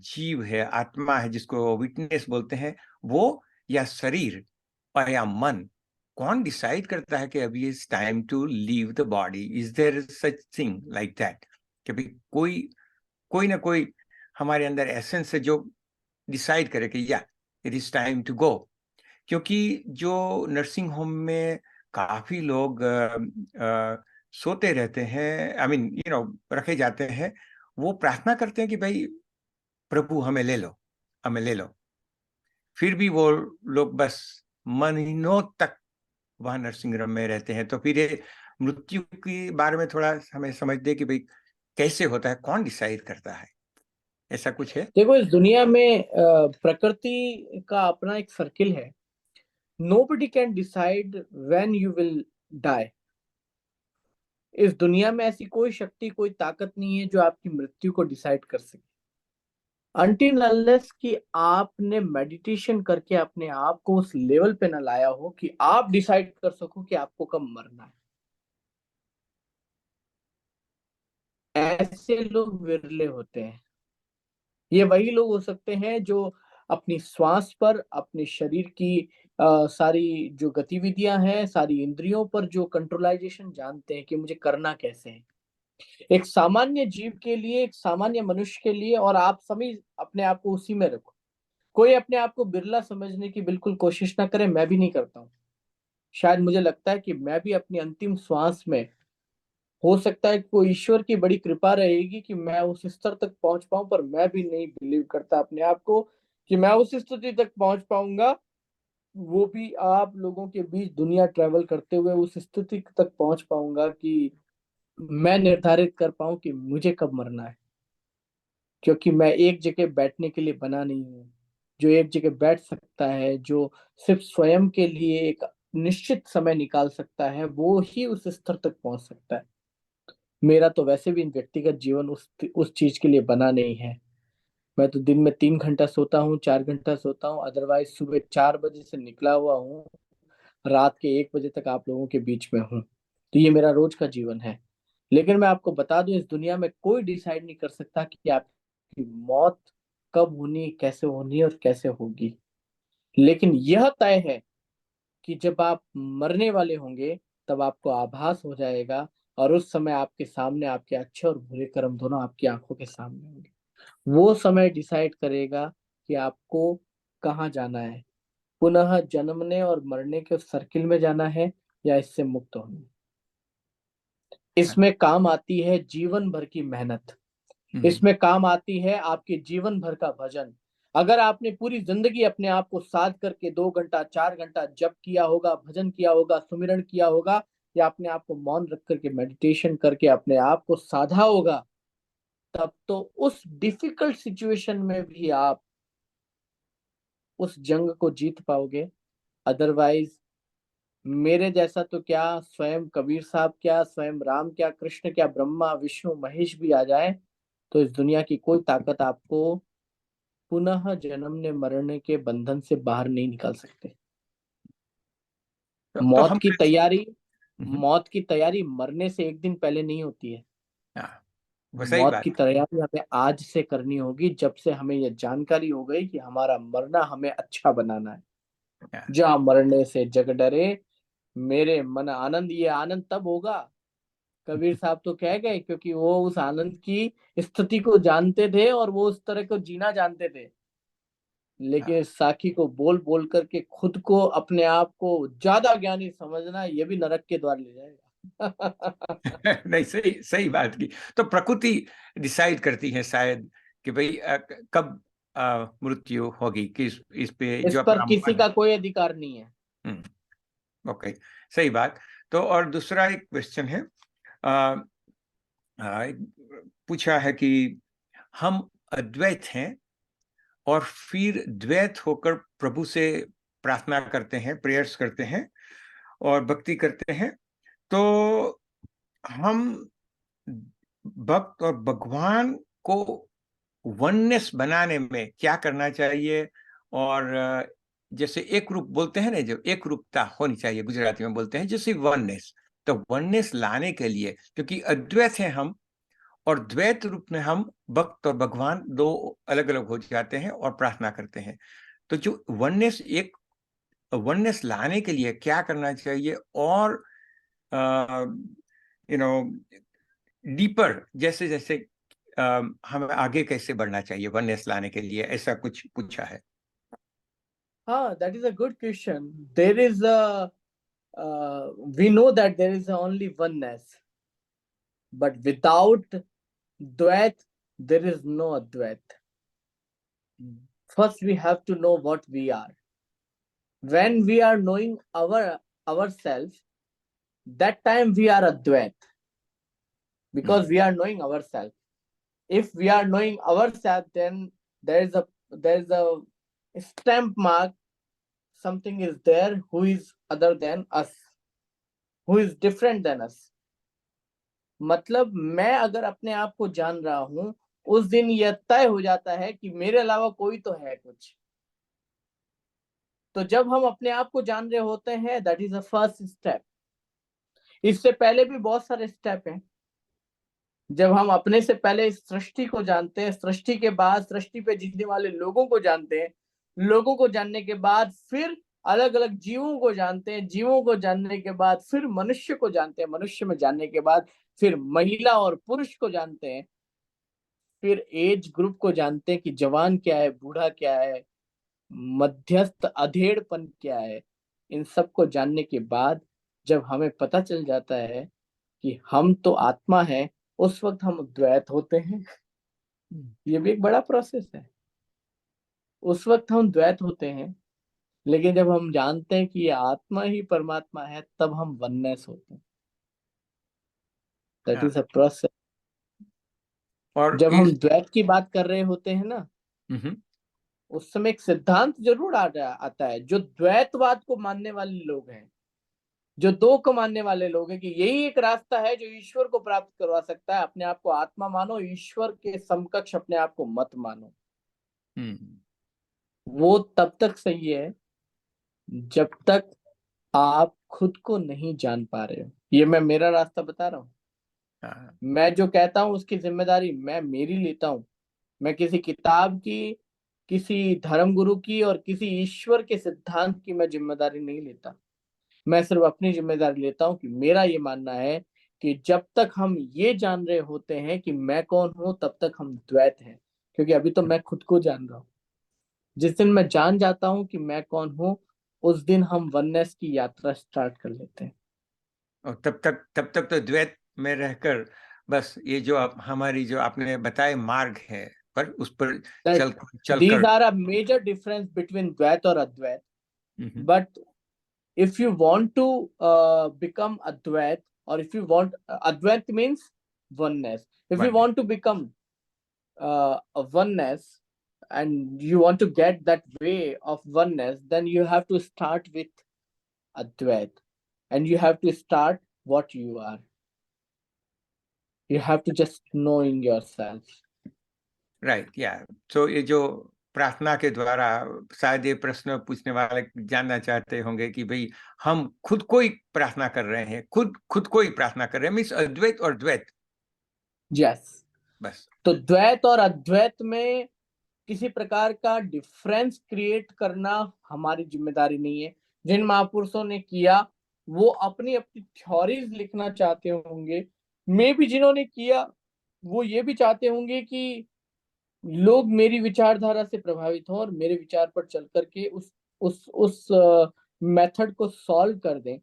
जीव है, आत्मा है, जिसको विटनेस बोलते हैं, वो या शरीर और या मन, कौन डिसाइड करता है कि अभी it's time to leave the body? Is there such thing like that कि भाई कोई कोई ना कोई हमारे अंदर एसेंस है जो डिसाइड करे कि या it is time to go? क्योंकि जो नर्सिंग होम में काफी लोग सोते रहते हैं, आई मीन रखे जाते हैं, वो प्रार्थना करते हैं कि भाई प्रभु हमें ले लो, हमें ले लो। फिर भी वो लोग बस महीनों तक वहां नर्सिंग होम में रहते हैं। तो फिर ये मृत्यु के बारे में थोड़ा हमें समझ दे कि भाई कैसे होता है, कौन डिसाइड करता है, ऐसा कुछ है? देखो, इस दुनिया में प्रकृति का अपना एक सर्किल है। Nobody can decide when you will die. इस दुनिया में ऐसी कोई शक्ति, कोई ताकत नहीं है जो आपकी मृत्यु को डिसाइड कर सके, अनटिल अनलेस कि आपने मेडिटेशन करके अपने आप को उस लेवल पे ना लाया हो कि आप डिसाइड कर सको कि आपको कब मरना है। ऐसे लोग विरले होते हैं। ये वही लोग हो सकते हैं जो अपनी श्वास पर, अपने शरीर की सारी जो गतिविधियां हैं, सारी इंद्रियों पर जो कंट्रोलाइजेशन जानते हैं कि मुझे करना कैसे है। एक सामान्य जीव के लिए, एक सामान्य मनुष्य के लिए, और आप सभी अपने आप को उसी में रखो। कोई अपने आप को बिरला समझने की बिल्कुल कोशिश ना करे, मैं भी नहीं करता हूँ। शायद मुझे लगता है कि मैं भी अपनी अंतिम श्वास में, हो सकता है कि कोई ईश्वर की बड़ी कृपा रहेगी कि मैं उस स्तर तक पहुंच पाऊं, पर मैं भी नहीं बिलीव करता अपने आप को कि मैं उस स्थिति तक पहुंच पाऊंगा। वो भी आप लोगों के बीच दुनिया ट्रेवल करते हुए उस स्थिति तक पहुंच पाऊंगा कि मैं निर्धारित कर पाऊं कि मुझे कब मरना है। क्योंकि मैं एक जगह बैठने के लिए बना नहीं हूँ। जो एक जगह बैठ सकता है, जो सिर्फ स्वयं के लिए एक निश्चित समय निकाल सकता है, वो ही उस स्तर तक पहुंच सकता है। मेरा तो वैसे भी व्यक्तिगत जीवन उस चीज के लिए बना नहीं है। मैं तो दिन में 3 घंटा सोता हूँ, 4 घंटा सोता हूँ, अदरवाइज सुबह 4 बजे से निकला हुआ हूँ, रात के 1 बजे तक आप लोगों के बीच में हूँ। तो ये मेरा रोज का जीवन है। लेकिन मैं आपको बता दूं, इस दुनिया में कोई डिसाइड नहीं कर सकता कि आपकी मौत कब होनी, कैसे होनी और कैसे होगी। लेकिन यह तय है कि जब आप मरने वाले होंगे, तब आपको आभास हो जाएगा, और उस समय आपके सामने आपके अच्छे और बुरे कर्म दोनों आपकी आंखों के सामने होंगे। वो समय डिसाइड करेगा कि आपको कहाँ जाना है, पुनः जन्मने और मरने के सर्किल में जाना है, या इससे मुक्त होना। इसमें काम आती है जीवन भर की मेहनत, इसमें काम आती है आपके जीवन भर का भजन। अगर आपने पूरी जिंदगी अपने आप को साध करके 2 घंटा 4 घंटा जप किया होगा, भजन किया होगा, सुमिरन किया होगा, या अपने आप को मौन रख करके मेडिटेशन करके अपने आप को साधा होगा, तब तो उस डिफिकल्ट सिचुएशन में भी आप उस जंग को जीत पाओगे। अदरवाइज मेरे जैसा तो क्या, स्वयं कबीर साहब क्या, स्वयं राम क्या, कृष्ण क्या, ब्रह्मा विष्णु महेश भी आ जाए, तो इस दुनिया की कोई ताकत आपको पुनः जन्मने मरने के बंधन से बाहर नहीं निकाल सकते। तो हम कैसे? हम्म, मौत की तैयारी मरने से एक दिन पहले नहीं होती है। हाँ, वो सही मौत बात। की तैयारी हमें आज से करनी होगी, जब से हमें यह जानकारी हो गई कि हमारा मरना हमें अच्छा बनाना है। हाँ, जहाँ मरने से जग डरे मेरे मन आनंद, ये आनंद तब होगा, कबीर साहब तो कह गए, क्योंकि वो उस आनंद की स्थिति को जानते थे और वो उस तरह को जीना जानते थे। लेकिन हाँ। इस साखी को बोल बोल करके खुद को, अपने आप को ज्यादा ज्ञानी समझना, ये भी नरक के द्वार ले जाएगा। नहीं, सही सही बात की। तो प्रकृति डिसाइड करती है शायद कि भाई कब मृत्यु होगी, कि इस पे इस जो पर अपना किसी मन का है। कोई अधिकार नहीं है। ओके, सही बात। तो और दूसरा एक क्वेश्चन है, आ, पूछा है कि हम अद्वैत हैं और फिर द्वैत होकर प्रभु से प्रार्थना करते हैं, प्रेयर्स करते हैं और भक्ति करते हैं। तो हम भक्त और भगवान को वननेस बनाने में क्या करना चाहिए? और जैसे एक रूप बोलते हैं ना, जो एक रूपता होनी चाहिए, गुजराती में बोलते हैं जैसे वननेस। तो वननेस लाने के लिए, क्योंकि अद्वैत हैं हम, और द्वैत रूप में हम भक्त और भगवान दो अलग अलग हो जाते हैं और प्रार्थना करते हैं। तो जो वननेस लाने के लिए क्या करना चाहिए? और यू नो डीपर, जैसे जैसे हमें आगे कैसे बढ़ना चाहिए वननेस लाने के लिए, ऐसा कुछ पूछा है। हाँ, that is a good question. There is a we know that there is only oneness, but without Dvait, there is no Advait. First, we have to know what we are. When we are knowing ourselves, that time we are Advait, because we are knowing ourselves. If we are knowing ourselves, then there is a stamp mark. Something is there who is other than us, who is different than us. मतलब मैं अगर अपने आप को जान रहा हूं, उस दिन यह तय हो जाता है कि मेरे अलावा कोई तो है कुछ। तो जब हम अपने आप को जान रहे होते हैं, that is the first step. इससे पहले भी बहुत सारे स्टेप हैं। जब हम अपने से पहले इस सृष्टि को जानते हैं, सृष्टि के बाद सृष्टि पे जीने वाले लोगों को जानते हैं, लोगों को जानने के बाद फिर अलग अलग जीवों को जानते हैं, जीवों को जानने के बाद फिर मनुष्य को जानते हैं, मनुष्य में जानने के बाद फिर महिला और पुरुष को जानते हैं, फिर एज ग्रुप को जानते हैं कि जवान क्या है, बूढ़ा क्या है, मध्यस्थ अधेड़पन क्या है। इन सब को जानने के बाद जब हमें पता चल जाता है कि हम तो आत्मा है, उस वक्त हम द्वैत होते हैं। ये भी एक बड़ा प्रोसेस है। उस वक्त हम द्वैत होते हैं, लेकिन जब हम जानते हैं कि ये आत्मा ही परमात्मा है, तब हम वननेस होते हैं। दैट हाँ, इज अ प्रोसेस। और जब हम इस द्वैत की बात कर रहे होते हैं ना, हम्म, उस समय एक सिद्धांत जरूर आता है। जो द्वैतवाद को मानने वाले लोग हैं, जो दो को मानने वाले लोग हैं कि यही एक रास्ता है जो ईश्वर को प्राप्त करवा सकता है, अपने आप को आत्मा मानो, ईश्वर के समकक्ष अपने आप को मत मानो, हम्म, वो तब तक सही है जब तक आप खुद को नहीं जान पा रहे हो। ये मैं मेरा रास्ता बता रहा हूँ। हाँ, मैं जो कहता हूँ उसकी जिम्मेदारी मैं मेरी लेता हूँ। मैं किसी किताब की, किसी धर्मगुरु की और किसी ईश्वर के सिद्धांत की मैं जिम्मेदारी नहीं लेता। मैं सिर्फ अपनी जिम्मेदारी लेता हूँ कि मेरा ये मानना है कि जब तक हम ये जान रहे होते हैं कि मैं कौन हूं, तब तक हम द्वैत हैं। क्योंकि अभी तो मैं खुद को जान रहा हूँ। जिस दिन मैं जान जाता हूँ कि मैं कौन हूँ, उस दिन हम वननेस की यात्रा स्टार्ट कर लेते हैं। और तब तक तो द्वैत में रहकर बस ये जो हमारी जो आपने बताए मार्ग है, पर उस पर That चल these चलकर are a major difference between Dvait or Advait. Hmm, But if you want to become Advait, or if you want, Advait means oneness. If you one want to become a oneness, and you want to get that way of oneness, then you have to start with Advait, and you have to start what you are. You have to just knowing yourself. Right, या तो ये जो प्रार्थना के द्वारा शायद ये प्रश्न पूछने वाले जानना चाहते होंगे कि भाई हम खुद को ही प्रार्थना कर रहे हैं, खुद को ही प्रार्थना कर रहे हैं, मीन्स अद्वैत और द्वैत Yes. बस। तो द्वैत और अद्वैत में किसी प्रकार का डिफरेंस क्रिएट करना हमारी जिम्मेदारी नहीं है। जिन महापुरुषों ने किया, वो अपनी अपनी थ्योरीज लिखना चाहते होंगे। मे भी जिन्होंने किया, वो ये भी चाहते होंगे कि लोग मेरी विचारधारा से प्रभावित हों और मेरे विचार पर चल करके उस मेथड को सॉल्व कर दें।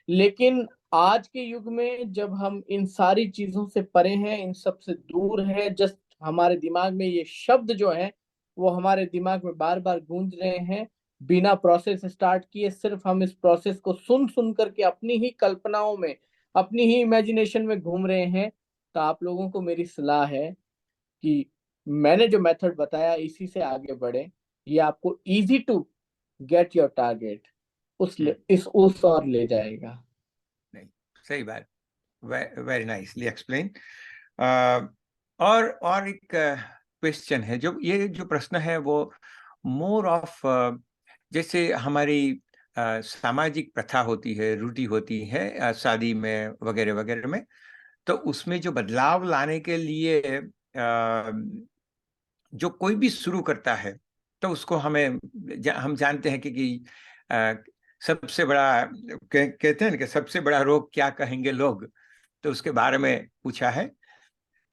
लेकिन आज के युग में जब हम इन सारी चीजों से परे हैं, इन सब से दूर हैं, जस्ट हमारे दिमाग में ये शब्द जो है वो हमारे दिमाग में बार बार गूंज रहे हैं, बिना प्रोसेस स्टार्ट किए। सिर्फ हम इस प्रोसेस को सुन सुन करके अपनी ही कल्पनाओं में, अपनी ही इमेजिनेशन में घूम रहे हैं। तो आप लोगों को मेरी सलाह है कि मैंने जो मेथड बताया, इसी से आगे बढ़े। ये आपको easy to get your target उस और ले जाएगा। नहीं, सही बात, वेरी नाइसली एक्सप्लेन। और एक क्वेश्चन है, जो ये जो प्रश्न है वो मोर ऑफ जैसे हमारी सामाजिक प्रथा होती है, रूढ़ी होती है शादी में वगैरह वगैरह में, तो उसमें जो बदलाव लाने के लिए जो कोई भी शुरू करता है तो उसको हम जानते हैं कि सबसे बड़ा कहते हैं ना कि सबसे बड़ा रोग क्या कहेंगे लोग, तो उसके बारे में पूछा है।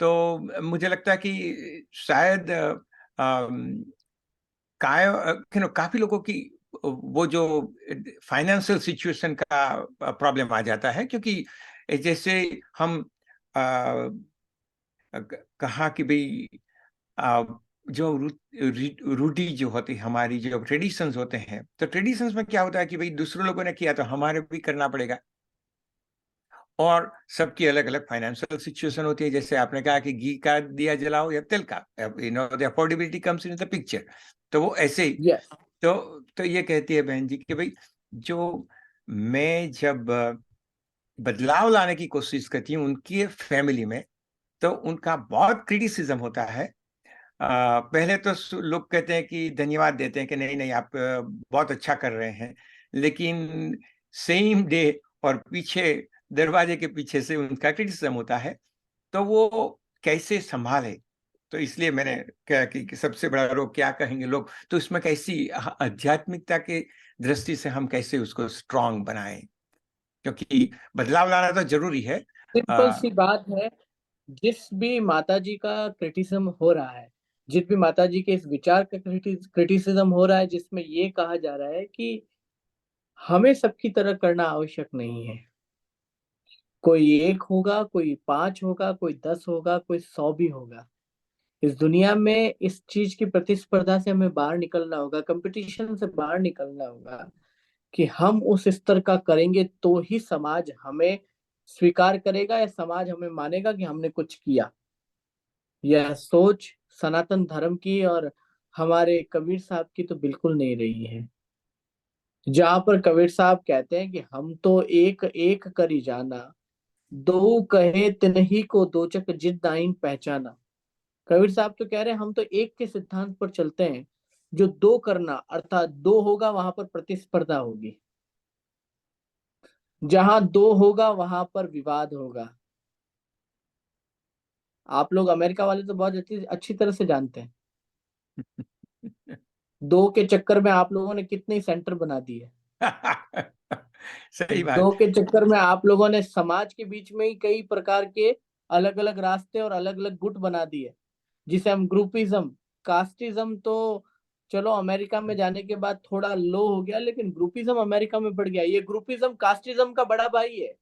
तो मुझे लगता है कि शायद काफी लोगों की वो जो फाइनेंशियल सिचुएशन का प्रॉब्लम आ जाता है, क्योंकि जैसे हम कहा कि भाई जो रूढ़ी जो होती है, हमारी जो ट्रेडिशंस होते हैं, तो ट्रेडिशंस में क्या होता है कि भाई दूसरे लोगों ने किया तो हमारे भी करना पड़ेगा। और सबकी अलग अलग फाइनेंशियल सिचुएशन होती है, जैसे आपने कहा कि घी का दिया जलाओ या तेल का, the affordability comes in the picture. तो वो ऐसे ही यस, तो ये कहती है बहन जी कि भाई जो मैं जब बदलाव लाने की कोशिश करती हूँ उनकी फैमिली में, तो उनका बहुत क्रिटिसिज्म होता है। पहले तो लोग कहते हैं कि धन्यवाद देते हैं कि नहीं नहीं आप बहुत अच्छा कर रहे हैं, लेकिन सेम डे और पीछे दरवाजे के पीछे से उनका क्रिटिसिज्म होता है, तो वो कैसे संभाले। तो इसलिए मैंने कहा कि सबसे बड़ा रोग क्या कहेंगे लोग, तो इसमें कैसी आध्यात्मिकता के दृष्टि से हम कैसे उसको स्ट्रांग बनाएं, क्योंकि बदलाव लाना तो जरूरी है, सिंपल सी बात है, जिस भी माता जी का क्रिटिसिज्म हो रहा है, जिस भी माता जी के इस विचार का क्रिटिसिज्म हो रहा है, जिसमें ये कहा जा रहा है कि हमें सबकी तरह करना आवश्यक नहीं है। कोई 1 होगा, कोई 5 होगा, कोई 10 होगा, कोई 100 भी होगा। इस दुनिया में इस चीज की प्रतिस्पर्धा से हमें बाहर निकलना होगा, कंपटीशन से बाहर निकलना होगा कि हम उस स्तर का करेंगे तो ही समाज हमें स्वीकार करेगा या समाज हमें मानेगा कि हमने कुछ किया। यह सोच सनातन धर्म की और हमारे कबीर साहब की तो बिल्कुल नहीं रही है। जहां पर कबीर साहब कहते हैं कि हम तो एक एक करी जाना, दो कहे तिन्ही को दोचक जित दाइन पहचाना। कबीर साहब तो कह रहे हैं हम तो एक के सिद्धांत पर चलते हैं, जो दो करना अर्थात दो होगा वहां पर प्रतिस्पर्धा होगी, जहां दो होगा वहां पर विवाद होगा। आप लोग अमेरिका वाले तो बहुत अच्छी तरह से जानते हैं, दो के चक्कर में आप लोगों ने कितने सेंटर बना दिए। सही दो बात। के चक्कर में आप लोगों ने समाज के बीच में ही कई प्रकार के अलग अलग रास्ते और अलग अलग गुट बना दिए, जिसे हम ग्रुपिज्म, कास्टिज्म तो चलो अमेरिका में जाने के बाद थोड़ा लो हो गया, लेकिन ग्रुपिज्म अमेरिका में बढ़ गया। ये ग्रुपिज्म कास्टिज्म का बड़ा भाई है।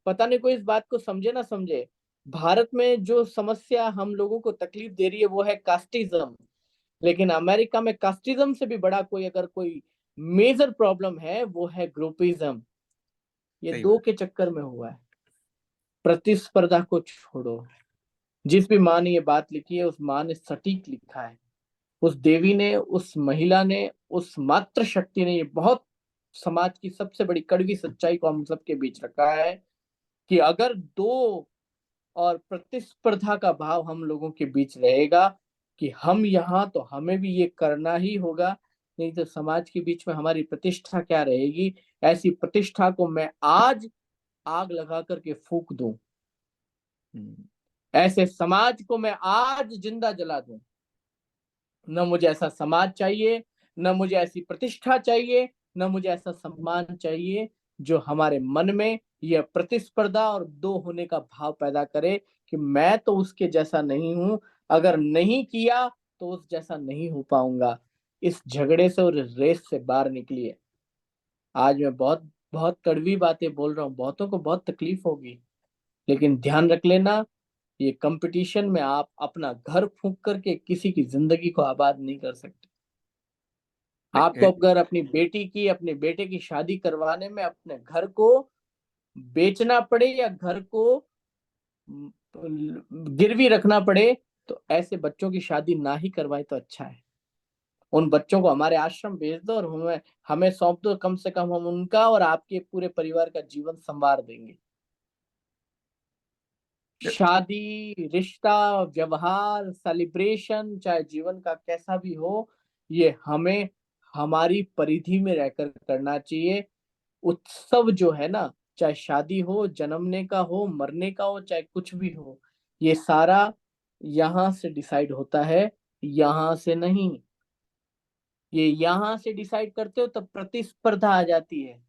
पता नहीं कोई इस बात को समझे ना समझे, भारत में जो समस्या हम लोगों को तकलीफ दे रही है वो है कास्टिज्म, लेकिन अमेरिका में कास्टिज्म से भी बड़ा कोई अगर कोई मेजर प्रॉब्लम है वो है ग्रुपिज्म। ये सही दो बात। के चक्कर में हुआ है। प्रतिस्पर्धा को छोड़ो। जिस भी माँ ने ये बात लिखी है उस माँ ने सटीक लिखा है। उस देवी ने, उस महिला ने, उस मातृ शक्ति ने ये बहुत समाज की सबसे बड़ी कड़वी सच्चाई को हम सबके बीच रखा है कि अगर दो और प्रतिस्पर्धा का भाव हम लोगों के बीच रहेगा कि हम यहाँ तो हमें भी ये करना ही होगा, नहीं तो समाज के बीच में हमारी प्रतिष्ठा क्या रहेगी। ऐसी प्रतिष्ठा को मैं आज आग लगा करके फूंक दूं, हम्म, ऐसे समाज को मैं आज जिंदा जला दूं। न मुझे ऐसा समाज चाहिए, न मुझे ऐसी प्रतिष्ठा चाहिए, न मुझे ऐसा सम्मान चाहिए जो हमारे मन में यह प्रतिस्पर्धा और दो होने का भाव पैदा करे कि मैं तो उसके जैसा नहीं हूं, अगर नहीं किया तो उस जैसा नहीं हो पाऊंगा। इस झगड़े से और इस रेस से बाहर निकलिए। आज मैं बहुत बहुत कड़वी बातें बोल रहा हूँ, बहुतों को बहुत तकलीफ होगी, लेकिन ध्यान रख लेना, ये कंपटीशन में आप अपना घर फूंक करके किसी की जिंदगी को आबाद नहीं कर सकते। नहीं, आपको अगर अपनी बेटी की, अपने बेटे की शादी करवाने में अपने घर को बेचना पड़े या घर को गिरवी रखना पड़े, तो ऐसे बच्चों की शादी ना ही करवाए तो अच्छा है। उन बच्चों को हमारे आश्रम भेज दो और हमें हमें सौंप दो, कम से कम हम उनका और आपके पूरे परिवार का जीवन संवार देंगे। शादी, रिश्ता, व्यवहार, सेलिब्रेशन, चाहे जीवन का कैसा भी हो, ये हमें हमारी परिधि में रहकर करना चाहिए। उत्सव जो है ना, चाहे शादी हो, जन्मने का हो, मरने का हो, चाहे कुछ भी हो, ये सारा यहाँ से डिसाइड होता है, यहाँ से नहीं। ये यहाँ से डिसाइड करते हो तब प्रतिस्पर्धा आ जाती है,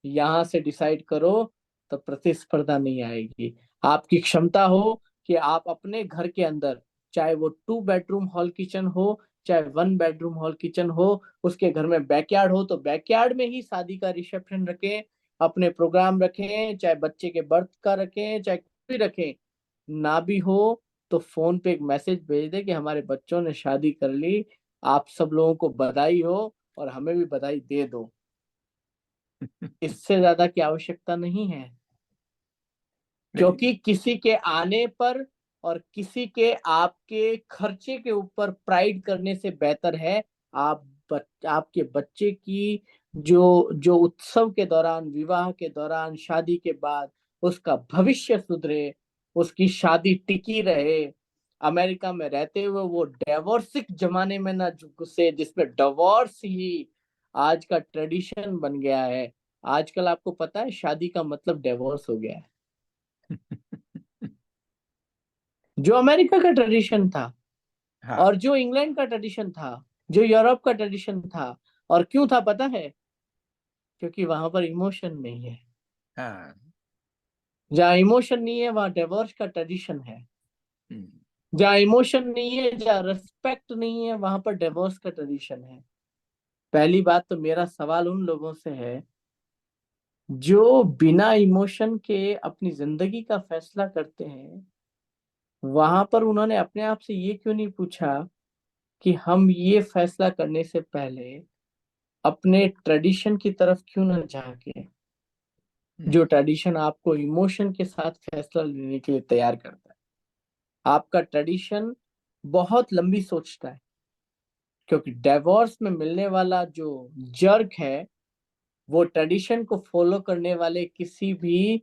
यहाँ से डिसाइड करो तो प्रतिस्पर्धा नहीं आएगी। आपकी क्षमता हो कि आप अपने घर के अंदर, चाहे वो 2 बेडरूम हॉल किचन हो, चाहे 1 बेडरूम हॉल किचन हो, उसके घर में बैकयार्ड हो तो बैकयार्ड में ही शादी का रिसेप्शन रखें, अपने प्रोग्राम रखें, चाहे बच्चे के बर्थ का रखें, चाहे कुछ भी रखें। ना भी हो तो फोन पे एक मैसेज भेज दे कि हमारे बच्चों ने शादी कर ली, आप सब लोगों को बधाई हो और हमें भी बधाई दे दो। इससे ज्यादा की आवश्यकता नहीं है, नहीं, क्योंकि किसी के आने पर और किसी के आपके खर्चे के ऊपर प्राइड करने से बेहतर है आपके बच्चे की जो जो उत्सव के दौरान, विवाह के दौरान, शादी के बाद उसका भविष्य सुधरे, उसकी शादी टिकी रहे। अमेरिका में रहते हुए वो डिवोर्सिक जमाने में ना घुसे जिसमें डिवोर्स ही आज का ट्रेडिशन बन गया है। आजकल आपको पता है शादी का मतलब डिवोर्स हो गया है। जो अमेरिका का ट्रेडिशन था हाँ, और जो इंग्लैंड का ट्रेडिशन था, जो यूरोप का ट्रेडिशन था, और क्यों था पता है? क्योंकि वहां पर इमोशन नहीं है। हाँ, जहाँ इमोशन नहीं है वहां डिवोर्स का ट्रेडिशन है। हम्म, जहाँ इमोशन नहीं है, जहाँ रिस्पेक्ट नहीं है, वहां पर डिवोर्स का ट्रेडिशन है। पहली बात तो मेरा सवाल उन लोगों से है जो बिना इमोशन के अपनी जिंदगी का फैसला करते हैं, वहां पर उन्होंने अपने आप से ये क्यों नहीं पूछा कि हम ये फैसला करने से पहले अपने ट्रेडिशन की तरफ क्यों न झांके, जो ट्रेडिशन आपको इमोशन के साथ फैसला लेने के लिए तैयार करता है। आपका ट्रेडिशन बहुत लंबी सोचता है, क्योंकि डिवोर्स में मिलने वाला जो जर्क है वो ट्रेडिशन को फॉलो करने वाले किसी भी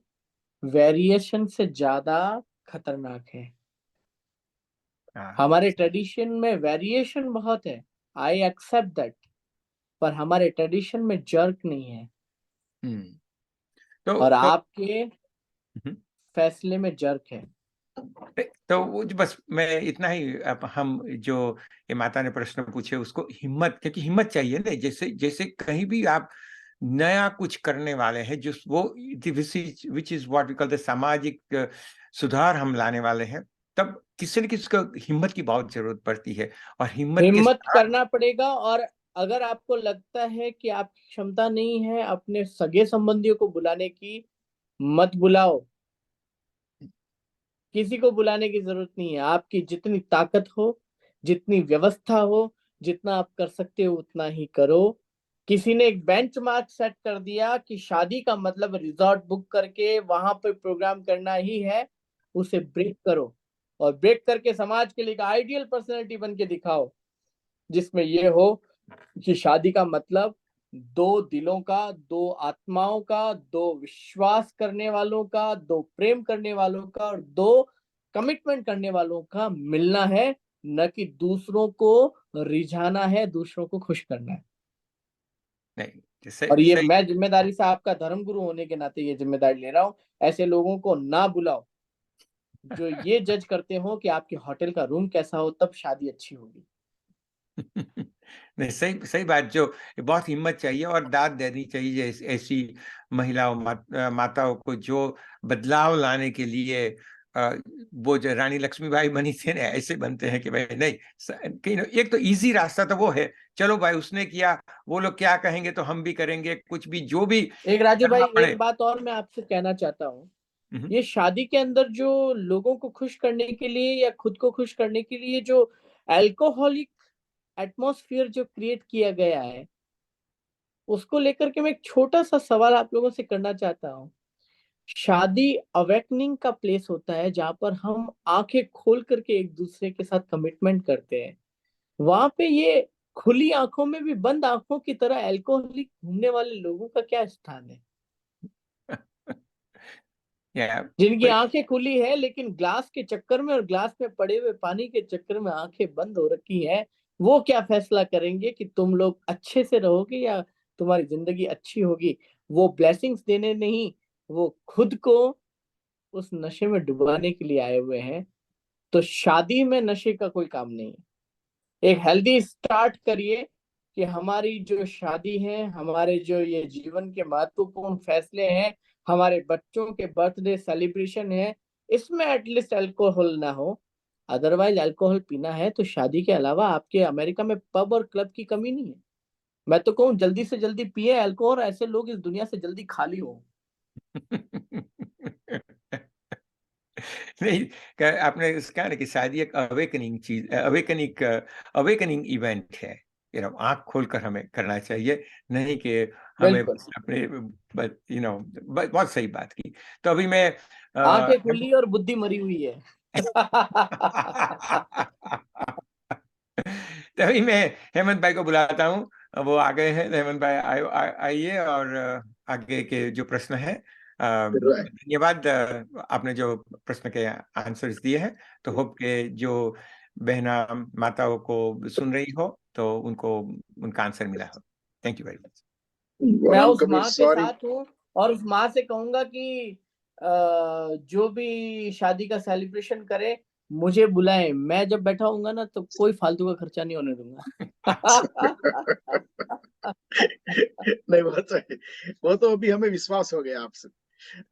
वेरिएशन से ज्यादा खतरनाक है। हाँ, हमारे ट्रेडिशन में वेरिएशन बहुत है, आई एक्सेप्ट दैट, पर हमारे ट्रेडिशन में जर्क नहीं है, हम्म, और तो आपके हम्म, फैसले में जर्क है। तो वो जो बस मैं इतना ही, अब हम जो ये माता ने प्रश्न पूछे उसको हिम्मत, क्योंकि हिम्मत चाहिए ना, जैसे जैसे कहीं भी आप नया कुछ करने वाले हैं, जो वो which is what we call the सामाजिक सुधार हम लाने वाले हैं, तब किसी न किसी को हिम्मत की बहुत जरूरत पड़ती है, और हिम्मत के हिम्मत साथ करना पड़ेगा। और अगर आपको लगता है कि आपकी क्षमता नहीं है अपने सगे संबंधियों को बुलाने की, मत बुलाओ। किसी को बुलाने की जरूरत नहीं है। आपकी जितनी ताकत हो, जितनी व्यवस्था हो, जितना आप कर सकते हो उतना ही करो। किसी ने एक बेंचमार्क सेट कर दिया कि शादी का मतलब रिजॉर्ट बुक करके वहां पे प्रोग्राम करना ही है, उसे ब्रेक करो, और ब्रेक करके समाज के लिए एक आइडियल पर्सनैलिटी बन के दिखाओ, जिसमें ये हो कि शादी का मतलब दो दिलों का, दो आत्माओं का, दो विश्वास करने वालों का, दो प्रेम करने वालों का, और दो कमिटमेंट करने वालों का मिलना है, न कि दूसरों को रिझाना है, दूसरों को खुश करना है। नहीं, और सही ये सही। मैं जिम्मेदारी से आपका धर्मगुरु होने के नाते ये जिम्मेदारी ले रहा हूँ, ऐसे लोगों को ना बुलाओ जो ये जज करते हो कि आपके होटल का रूम कैसा हो तब शादी अच्छी होगी। नहीं, सही सही बात, जो बहुत हिम्मत चाहिए और दाद देनी चाहिए ऐसी महिलाओं, माताओं को, जो बदलाव लाने के लिए वो जो रानी लक्ष्मीबाई बनी थी ना, ऐसे बनते हैं कि भाई नहीं, कहीं एक तो इजी रास्ता तो वो है, चलो भाई उसने किया, वो लोग क्या कहेंगे तो हम भी करेंगे, कुछ भी जो भी एक राजू भाई, करना पड़े। एक बात और मैं आपसे कहना चाहता हूँ। हम्म, ये शादी के अंदर जो लोगों को खुश करने के लिए या खुद को खुश करने के लिए जो अल्कोहलिक एटमॉस्फेयर जो क्रिएट किया गया है, उसको लेकर के मैं एक छोटा सा सवाल आप लोगों से करना चाहता हूँ। शादी अवेकनिंग का प्लेस होता है जहां पर हम आंखें खोल करके एक दूसरे के साथ कमिटमेंट करते हैं। वहां पे ये खुली आंखों में भी बंद आंखों की तरह अल्कोहलिक घूमने वाले लोगों का क्या स्थान है? या जिनकी आंखें खुली है लेकिन ग्लास के चक्कर में और ग्लास में पड़े हुए पानी के चक्कर में आंखें बंद हो रखी हैं, वो क्या फैसला करेंगे कि तुम लोग अच्छे से रहोगे या तुम्हारी जिंदगी अच्छी होगी? वो ब्लेसिंग्स देने नहीं, वो खुद को उस नशे में डुबाने के लिए आए हुए हैं। तो शादी में नशे का कोई काम नहीं है। एक हेल्दी स्टार्ट करिए कि हमारी जो शादी है, हमारे जो ये जीवन के महत्वपूर्ण फैसले हैं, हमारे बच्चों के बर्थडे सेलिब्रेशन है, इसमें एटलीस्ट अल्कोहल ना हो। अदरवाइज अल्कोहल पीना है तो शादी के अलावा आपके अमेरिका में पब और क्लब की कमी नहीं है। मैं तो कहूँ जल्दी से जल्दी पिए अल्कोहल, ऐसे लोग इस दुनिया से जल्दी खाली हो। नहीं, आपने कहा ना कि शादी एक अवेकनिंग चीज, अवेकनिंग इवेंट है, आंख खोलकर हमें करना चाहिए, नहीं कि हमें बिल्कुल। अपने, बहुत सही बात की। तो अभी मैं आंखें खुली और बुद्धि मरी हुई है। तभी मैं हेमंत भाई को बुलाता हूँ, वो आ गए हैं। हेमंत भाई आइए, और आगे के जो प्रश्न है, जरूर है। धन्यवाद, आपने जो प्रश्न के आंसर्स दिए हैं, तो होप के जो बहना माताओं को सुन रही हो तो उनको उनका आंसर मिला हो। Thank you very much. मैं राम उस कबीर माँ के सॉरी। साथ हूँ, और उस माँ से कहूंगा कि जो भी शादी का सेलिब्रेशन करे मुझे बुलाए। मैं जब बैठा होऊंगा ना तो कोई फालतू का खर्चा नहीं होने दूंगा। नहीं, वो तो है। वो तो अभी हमें विश्वास हो गया आपसे।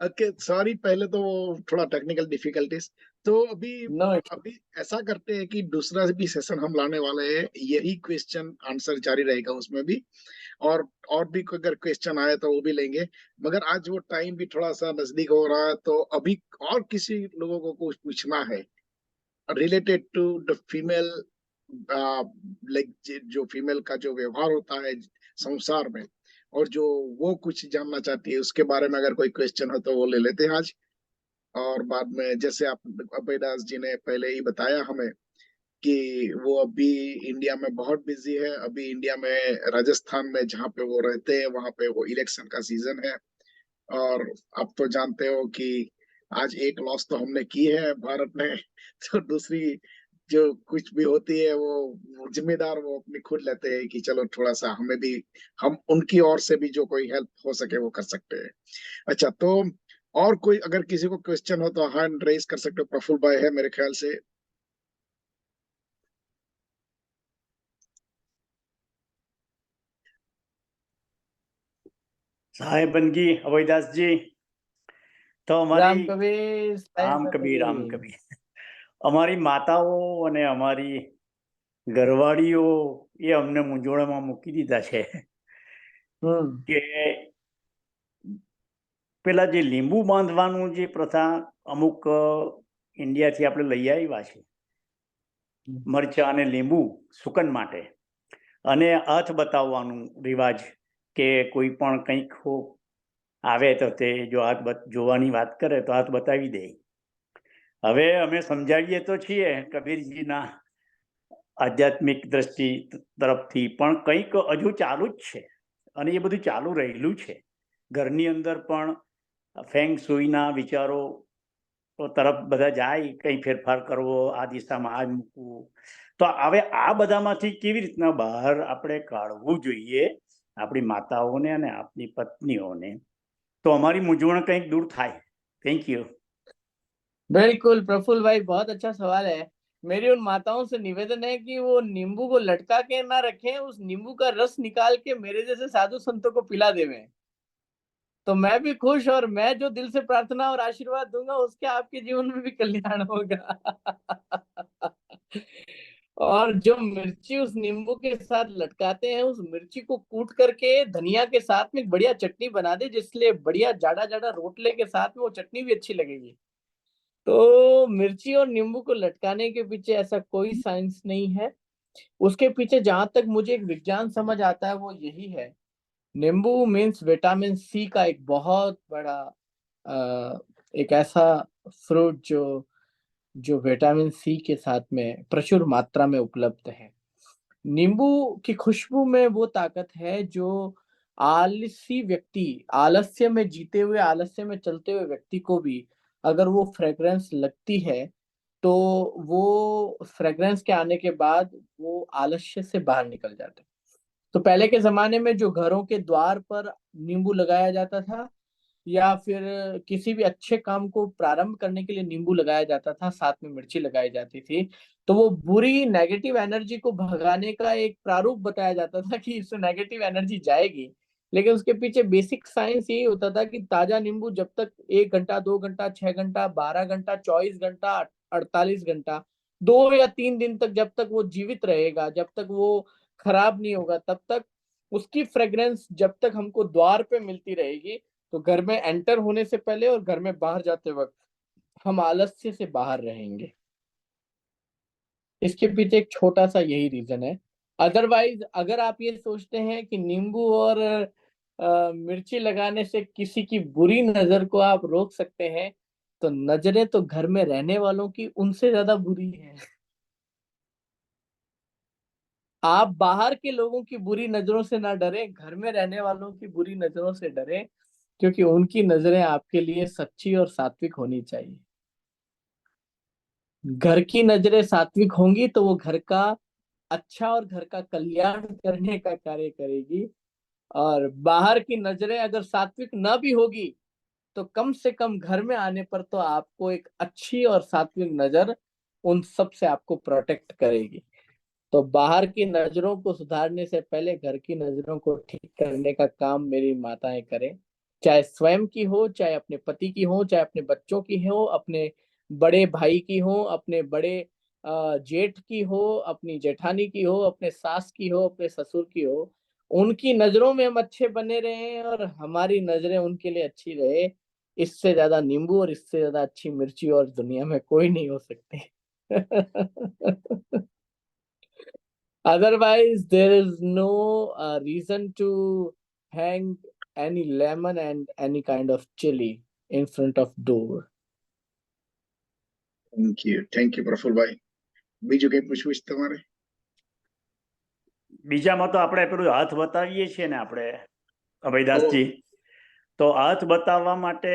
ओके सॉरी, पहले तो वो थोड़ा टेक्निकल डिफिकल्टीज। तो अभी नो। अभी ऐसा करते हैं कि दूसरा भी सेशन हम लाने वाले हैं, यही क्वेश्चन आंसर जारी रहेगा उसमें भी। और भी कोई अगर क्वेश्चन आए तो वो भी लेंगे। मगर आज वो टाइम भी थोड़ा सा नजदीक हो रहा है, तो अभी और किसी लोगों को कुछ पूछना है related to the female, like जो फीमेल का जो व्यवहार होता है संसार में, और जो वो कुछ जानना चाहती है उसके बारे में अगर कोई क्वेश्चन हो तो वो ले लेते हैं आज। और बाद में जैसे आप अभयदास जी ने पहले ही बताया हमें कि वो अभी इंडिया में बहुत बिजी है, अभी इंडिया में राजस्थान में जहाँ पे वो रहते हैं वहां पे वो इलेक्शन का सीजन है। और आप तो जानते हो कि आज एक लॉस तो हमने की है भारत ने, तो दूसरी जो कुछ भी होती है वो जिम्मेदार वो अपनी खुद लेते हैं कि चलो थोड़ा सा हमें भी, हम उनकी ओर से भी जो कोई हेल्प हो सके वो कर सकते हैं। अच्छा, तो और कोई अगर किसी को क्वेश्चन हो तो हैंड रेज कर सकते हो। प्रफुल्ल भाई है मेरे ख्याल से। साहेब बनगी अभयदास जी, તો રામ અમારી કબીર સાહેબ રામ બનગી। કબીર અમારી માતાઓ અને અમારી ઘરવાળીઓ એ અમને મૂંઝવણમાં મૂકી દીધા છે કે પેલા જે લીંબુ બાંધવાનું જે પ્રથા અમુક ઇન્ડિયાથી આપણે લઈ આવ્યા છે, મરચાં અને લીંબુ સુકન માટે, અને હાથ બતાવવાનું રિવાજ કે કોઈ પણ કંઈક આવે તો તે જો હાથ જોવાની વાત કરે તો હાથ બતાવી દે. હવે અમે સમજાવીએ તો છીએ કબીરજીના આધ્યાત્મિક દ્રષ્ટિ તરફથી, પણ કંઈક હજુ ચાલુ જ છે અને એ બધું ચાલુ રહેલું છે. ઘરની અંદર પણ ફેંગ સુઈના વિચારો તરફ બધા જાય, કંઈ ફેરફાર કરવો, આ દિશામાં આ મૂકવું. તો હવે આ બધામાંથી કેવી રીતના બહાર આપણે કાઢવું જોઈએ આપણી માતાઓને અને આપણી પત્નીઓને, તો અમારી મૂંઝવણ કંઈક દૂર થાય. Thank you. बिल्कुल प्रफुल्ल भाई, बहुत अच्छा सवाल है। मेरी उन माताओं से निवेदन है कि वो नींबू को लटका के ना रखें, उस नींबू का रस निकाल के मेरे जैसे साधु संतों को पिला देवें, तो मैं भी खुश, और मैं जो दिल से प्रार्थना और आशीर्वाद दूंगा उसके आपके जीवन में भी कल्याण होगा। और जो मिर्ची उस नींबू के साथ लटकाते हैं, उस मिर्ची को कूट करके धनिया के साथ में एक बढ़िया चटनी बना दे, जिसलिए बढ़िया जाड़ा जाड़ा रोटले के साथ में वो चटनी भी अच्छी लगेगी। तो मिर्ची और नींबू को लटकाने के पीछे ऐसा कोई साइंस नहीं है। उसके पीछे जहां तक मुझे एक विज्ञान समझ आता है वो यही है, नींबू मीन्स विटामिन सी का एक बहुत बड़ा एक ऐसा फ्रूट जो जो विटामिन सी के साथ में प्रचुर मात्रा में उपलब्ध है। नींबू की खुशबू में वो ताकत है जो आलसी व्यक्ति, आलस्य में जीते हुए, आलस्य में चलते हुए व्यक्ति को भी अगर वो फ्रेग्रेंस लगती है तो वो फ्रेग्रेंस के आने के बाद वो आलस्य से बाहर निकल जाता है। तो पहले के जमाने में जो घरों के द्वार पर नींबू लगाया जाता था, या फिर किसी भी अच्छे काम को प्रारंभ करने के लिए नींबू लगाया जाता था, साथ में मिर्ची लगाई जाती थी, तो वो बुरी नेगेटिव एनर्जी को भगाने का एक प्रारूप बताया जाता था कि इससे नेगेटिव एनर्जी जाएगी। लेकिन उसके पीछे बेसिक साइंस यही होता था कि ताजा नींबू जब तक 1 घंटा, 2 घंटा, 6 घंटा, 12 घंटा, 24 घंटा, 48 घंटा, 2 या 3 दिन तक जब तक वो जीवित रहेगा, जब तक वो खराब नहीं होगा, तब तक उसकी फ्रेग्रेंस जब तक हमको द्वार पे मिलती रहेगी, तो घर में एंटर होने से पहले और घर में बाहर जाते वक्त हम आलस्य से बाहर रहेंगे। इसके पीछे एक छोटा सा यही रीजन है। अदरवाइज अगर आप ये सोचते हैं कि नींबू और मिर्ची लगाने से किसी की बुरी नजर को आप रोक सकते हैं, तो नजरें तो घर में रहने वालों की उनसे ज्यादा बुरी है। आप बाहर के लोगों की बुरी नजरों से ना डरें, घर में रहने वालों की बुरी नजरों से डरें, क्योंकि उनकी नजरें आपके लिए सच्ची और सात्विक होनी चाहिए। घर की नजरें सात्विक होंगी तो वो घर का अच्छा और घर का कल्याण करने का कार्य करेगी, और बाहर की नजरें अगर सात्विक ना भी होगी तो कम से कम घर में आने पर तो आपको एक अच्छी और सात्विक नजर उन सब से आपको प्रोटेक्ट करेगी। तो बाहर की नजरों को सुधारने से पहले घर की नजरों को ठीक करने का काम मेरी माताएं करें। चाहे स्वयं की हो, चाहे अपने पति की हो, चाहे अपने बच्चों की हो, अपने बड़े भाई की हो, अपने बड़े जेठ की हो, अपनी जेठानी की हो, अपने सास की हो, अपने ससुर की हो, उनकी नजरों में हम अच्छे बने रहे और हमारी नजरें उनके लिए अच्छी रहे, इससे ज्यादा नींबू और इससे ज्यादा अच्छी मिर्ची और दुनिया में कोई नहीं हो सकती। Otherwise, there is no reason to hang any lemon and any kind of chili in front of door. Thank you Prafulbhai. બીજું કઈ પૂછવું છે તમારે? બીજામાં તો આપણે પેલું હાથ બતાવીએ છીએ ને આપણે અભયદાસજી, તો હાથ બતાવવા માટે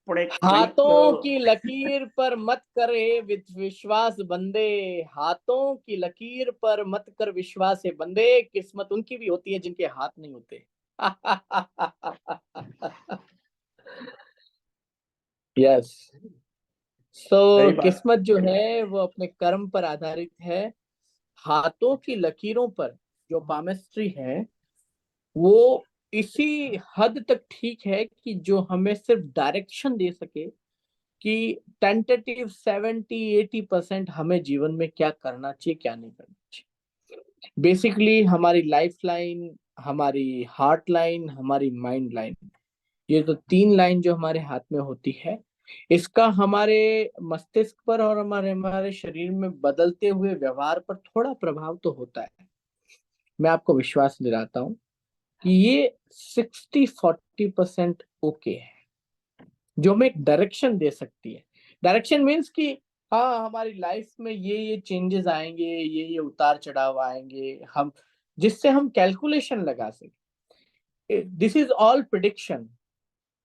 આપણે हाथों की लकीर पर मत करे विश्वास बंदे, हाथों की लकीर पर मत कर विश्वास है बंदे, किस्मत उनकी भी होती है जिनके हाथ नहीं होते। यस, सो सही बात। किस्मत जो है वो अपने कर्म पर आधारित है। हाथों की लकीरों पर जो पामिस्ट्री है वो इसी हद तक ठीक है कि जो हमें सिर्फ डायरेक्शन दे सके कि टेंटेटिव 70-80% हमें जीवन में क्या करना चाहिए, क्या नहीं करना चाहिए। बेसिकली हमारी लाइफ लाइन, हमारी हार्ट लाइन, हमारी माइंड लाइन, ये तो 3 लाइन जो हमारे हाथ में होती है, इसका हमारे मस्तिष्क पर और हमारे हमारे शरीर में बदलते हुए व्यवहार पर थोड़ा प्रभाव तो होता है। मैं आपको विश्वास दिलाता हूँ कि ये 60-40% ओके है, जो हमें एक डायरेक्शन दे सकती है। डायरेक्शन मीन्स कि हाँ, हमारी लाइफ में ये चेंजेस आएंगे, ये उतार चढ़ाव आएंगे, हम जिससे हम कैलकुलेशन लगा सके। This is all prediction.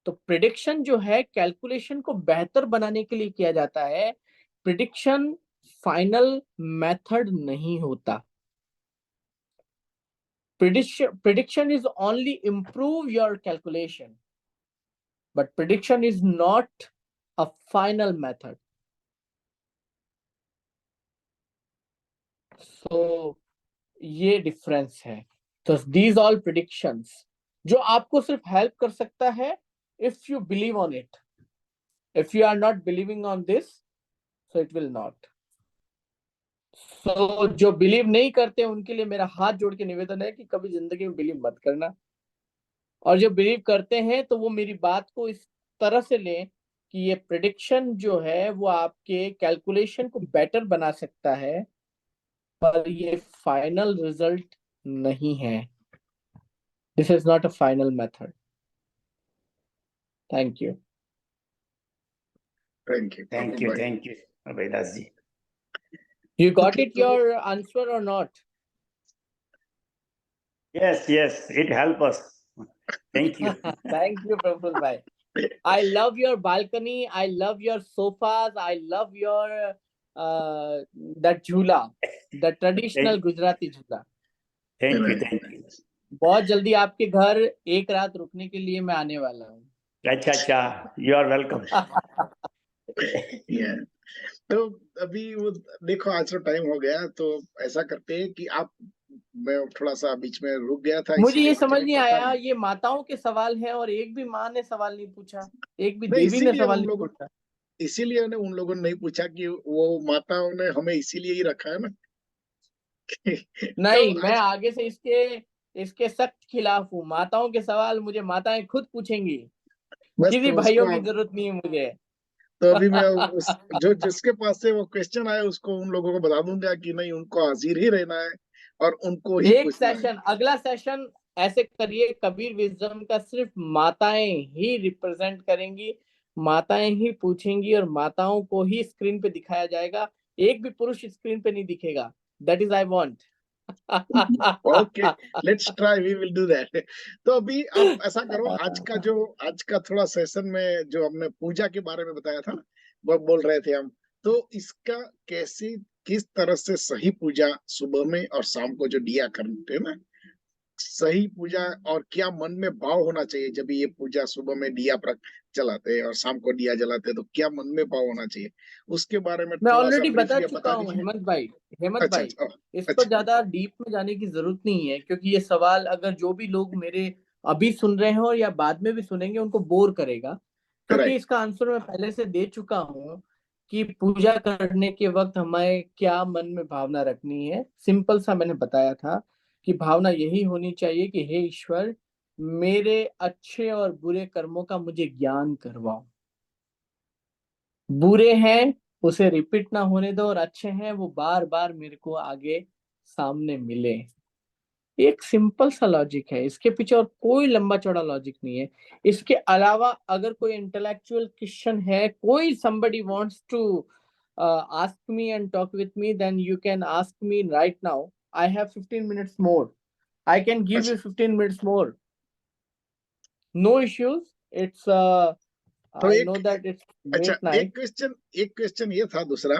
तो प्रिडिक्शन जो है कैलकुलेशन को बेहतर बनाने के लिए किया जाता है। प्रिडिक्शन फाइनल मेथड नहीं होता। prediction is only improve your calculation, but prediction is not a final method. So ये डिफरेंस है। तो these all predictions जो आपको सिर्फ हेल्प कर सकता है if you believe on it. If you are not believing on this, so it will not. So जो बिलीव नहीं करते उनके लिए मेरा हाथ जोड़ के निवेदन है कि कभी जिंदगी में बिलीव मत करना, और जो बिलीव करते हैं तो वो मेरी बात को इस तरह से लें कि ये प्रेडिक्शन जो है वो आपके कैलकुलेशन को बेटर बना सकता है, पर ये फाइनल रिजल्ट नहीं है। This is not a final method. Thank you. Thank you thank you, thank you અભયદાસજી. You got it, your answer or not? Yes, yes, it help us. Thank you. Thank you, Praful bhai. I love your balcony. I love your sofas. I love your that jhula, the traditional Gujarati jhula. Thank you, thank you. बहुत जल्दी आपके घर एक रात रुकने के लिए मैं आने वाला हूँ। अच्छा अच्छा, you are welcome. Yeah. तो अभी वो देखो आज तो टाइम हो गया, तो ऐसा करते हैं कि आप, मैं थोड़ा सा बीच में रुक गया था, मुझे ये इसीलिए समझ मुझे नहीं पता आया, ये माताओं के सवाल है और एक भी माँ ने सवाल नहीं पूछा, एक भी नहीं, देवी ने इसीलिए सवाल उन नहीं लोगों पूछा। इसीलिए ने उन लोगों ने नहीं पूछा कि वो माताओं ने हमें इसीलिए ही रखा है ना। नहीं, तो मैं आज आगे से इसके सख्त खिलाफ हूँ। माताओं के सवाल मुझे माताएं खुद पूछेंगी, बस किसी तो भाइयों उसको की जरूरत नहीं है मुझे। तो अभी मैं जो जिसके पास से वो क्वेश्चन आया उसको उन लोगों को बता दूंगा कि नहीं, उनको हाजिर ही रहना है और उनको ही एक पूछना है। सेशन, अगला सेशन ऐसे करिए, कबीर विजडम का सिर्फ माताएं ही रिप्रेजेंट करेंगी, माताएं ही पूछेंगी और माताओं को ही स्क्रीन पे दिखाया जाएगा, एक भी पुरुष स्क्रीन पे नहीं दिखेगा। That is I want. Okay, let's try, we will do that. तो अभी आप ऐसा करो, आज का थोड़ा सेशन में जो हमने पूजा के बारे में बताया था, वो बोल रहे थे हम, तो इसका कैसी किस तरह से सही पूजा सुबह में और शाम को जो दिया करते हैं ना, सही पूजा और क्या मन में भाव होना चाहिए जब ये पूजा सुबह में दिया जलाते हैं और शाम को दिया जलाते हैं, तो क्या मन में भाव होना चाहिए, उसके बारे में मैं थोड़ा सा ऑलरेडी बता ब्रीफली चुका बता हूँ दीजिए। हेमंत भाई। अच्छा अच्छा, इस पर ज्यादा डीप में जाने की जरूरत नहीं है, क्योंकि ये सवाल अगर जो भी लोग मेरे अभी सुन रहे हो या बाद में भी सुनेंगे उनको बोर करेगा, क्योंकि राइट। इसका आंसर मैं पहले से दे चुका हूँ कि पूजा करने के वक्त हमें क्या मन में भावना रखनी है। सिंपल सा मैंने बताया था कि भावना यही होनी चाहिए कि हे ईश्वर, मेरे अच्छे और बुरे कर्मों का मुझे ज्ञान करवाओ। बुरे हैं उसे रिपीट ना होने दो, और अच्छे हैं वो बार बार मेरे को आगे सामने मिले। एक सिंपल सा लॉजिक है, इसके पीछे और कोई लंबा चौड़ा लॉजिक नहीं है। इसके अलावा अगर कोई इंटेलेक्चुअल क्वेश्चन है, कोई somebody wants to ask me and talk with me, then you can ask me right now. I have 15 minutes more. I can give you 15 minutes more. No issues. It's तो I know एक, that it's अच्छा, late night. एक question ये था दूसरा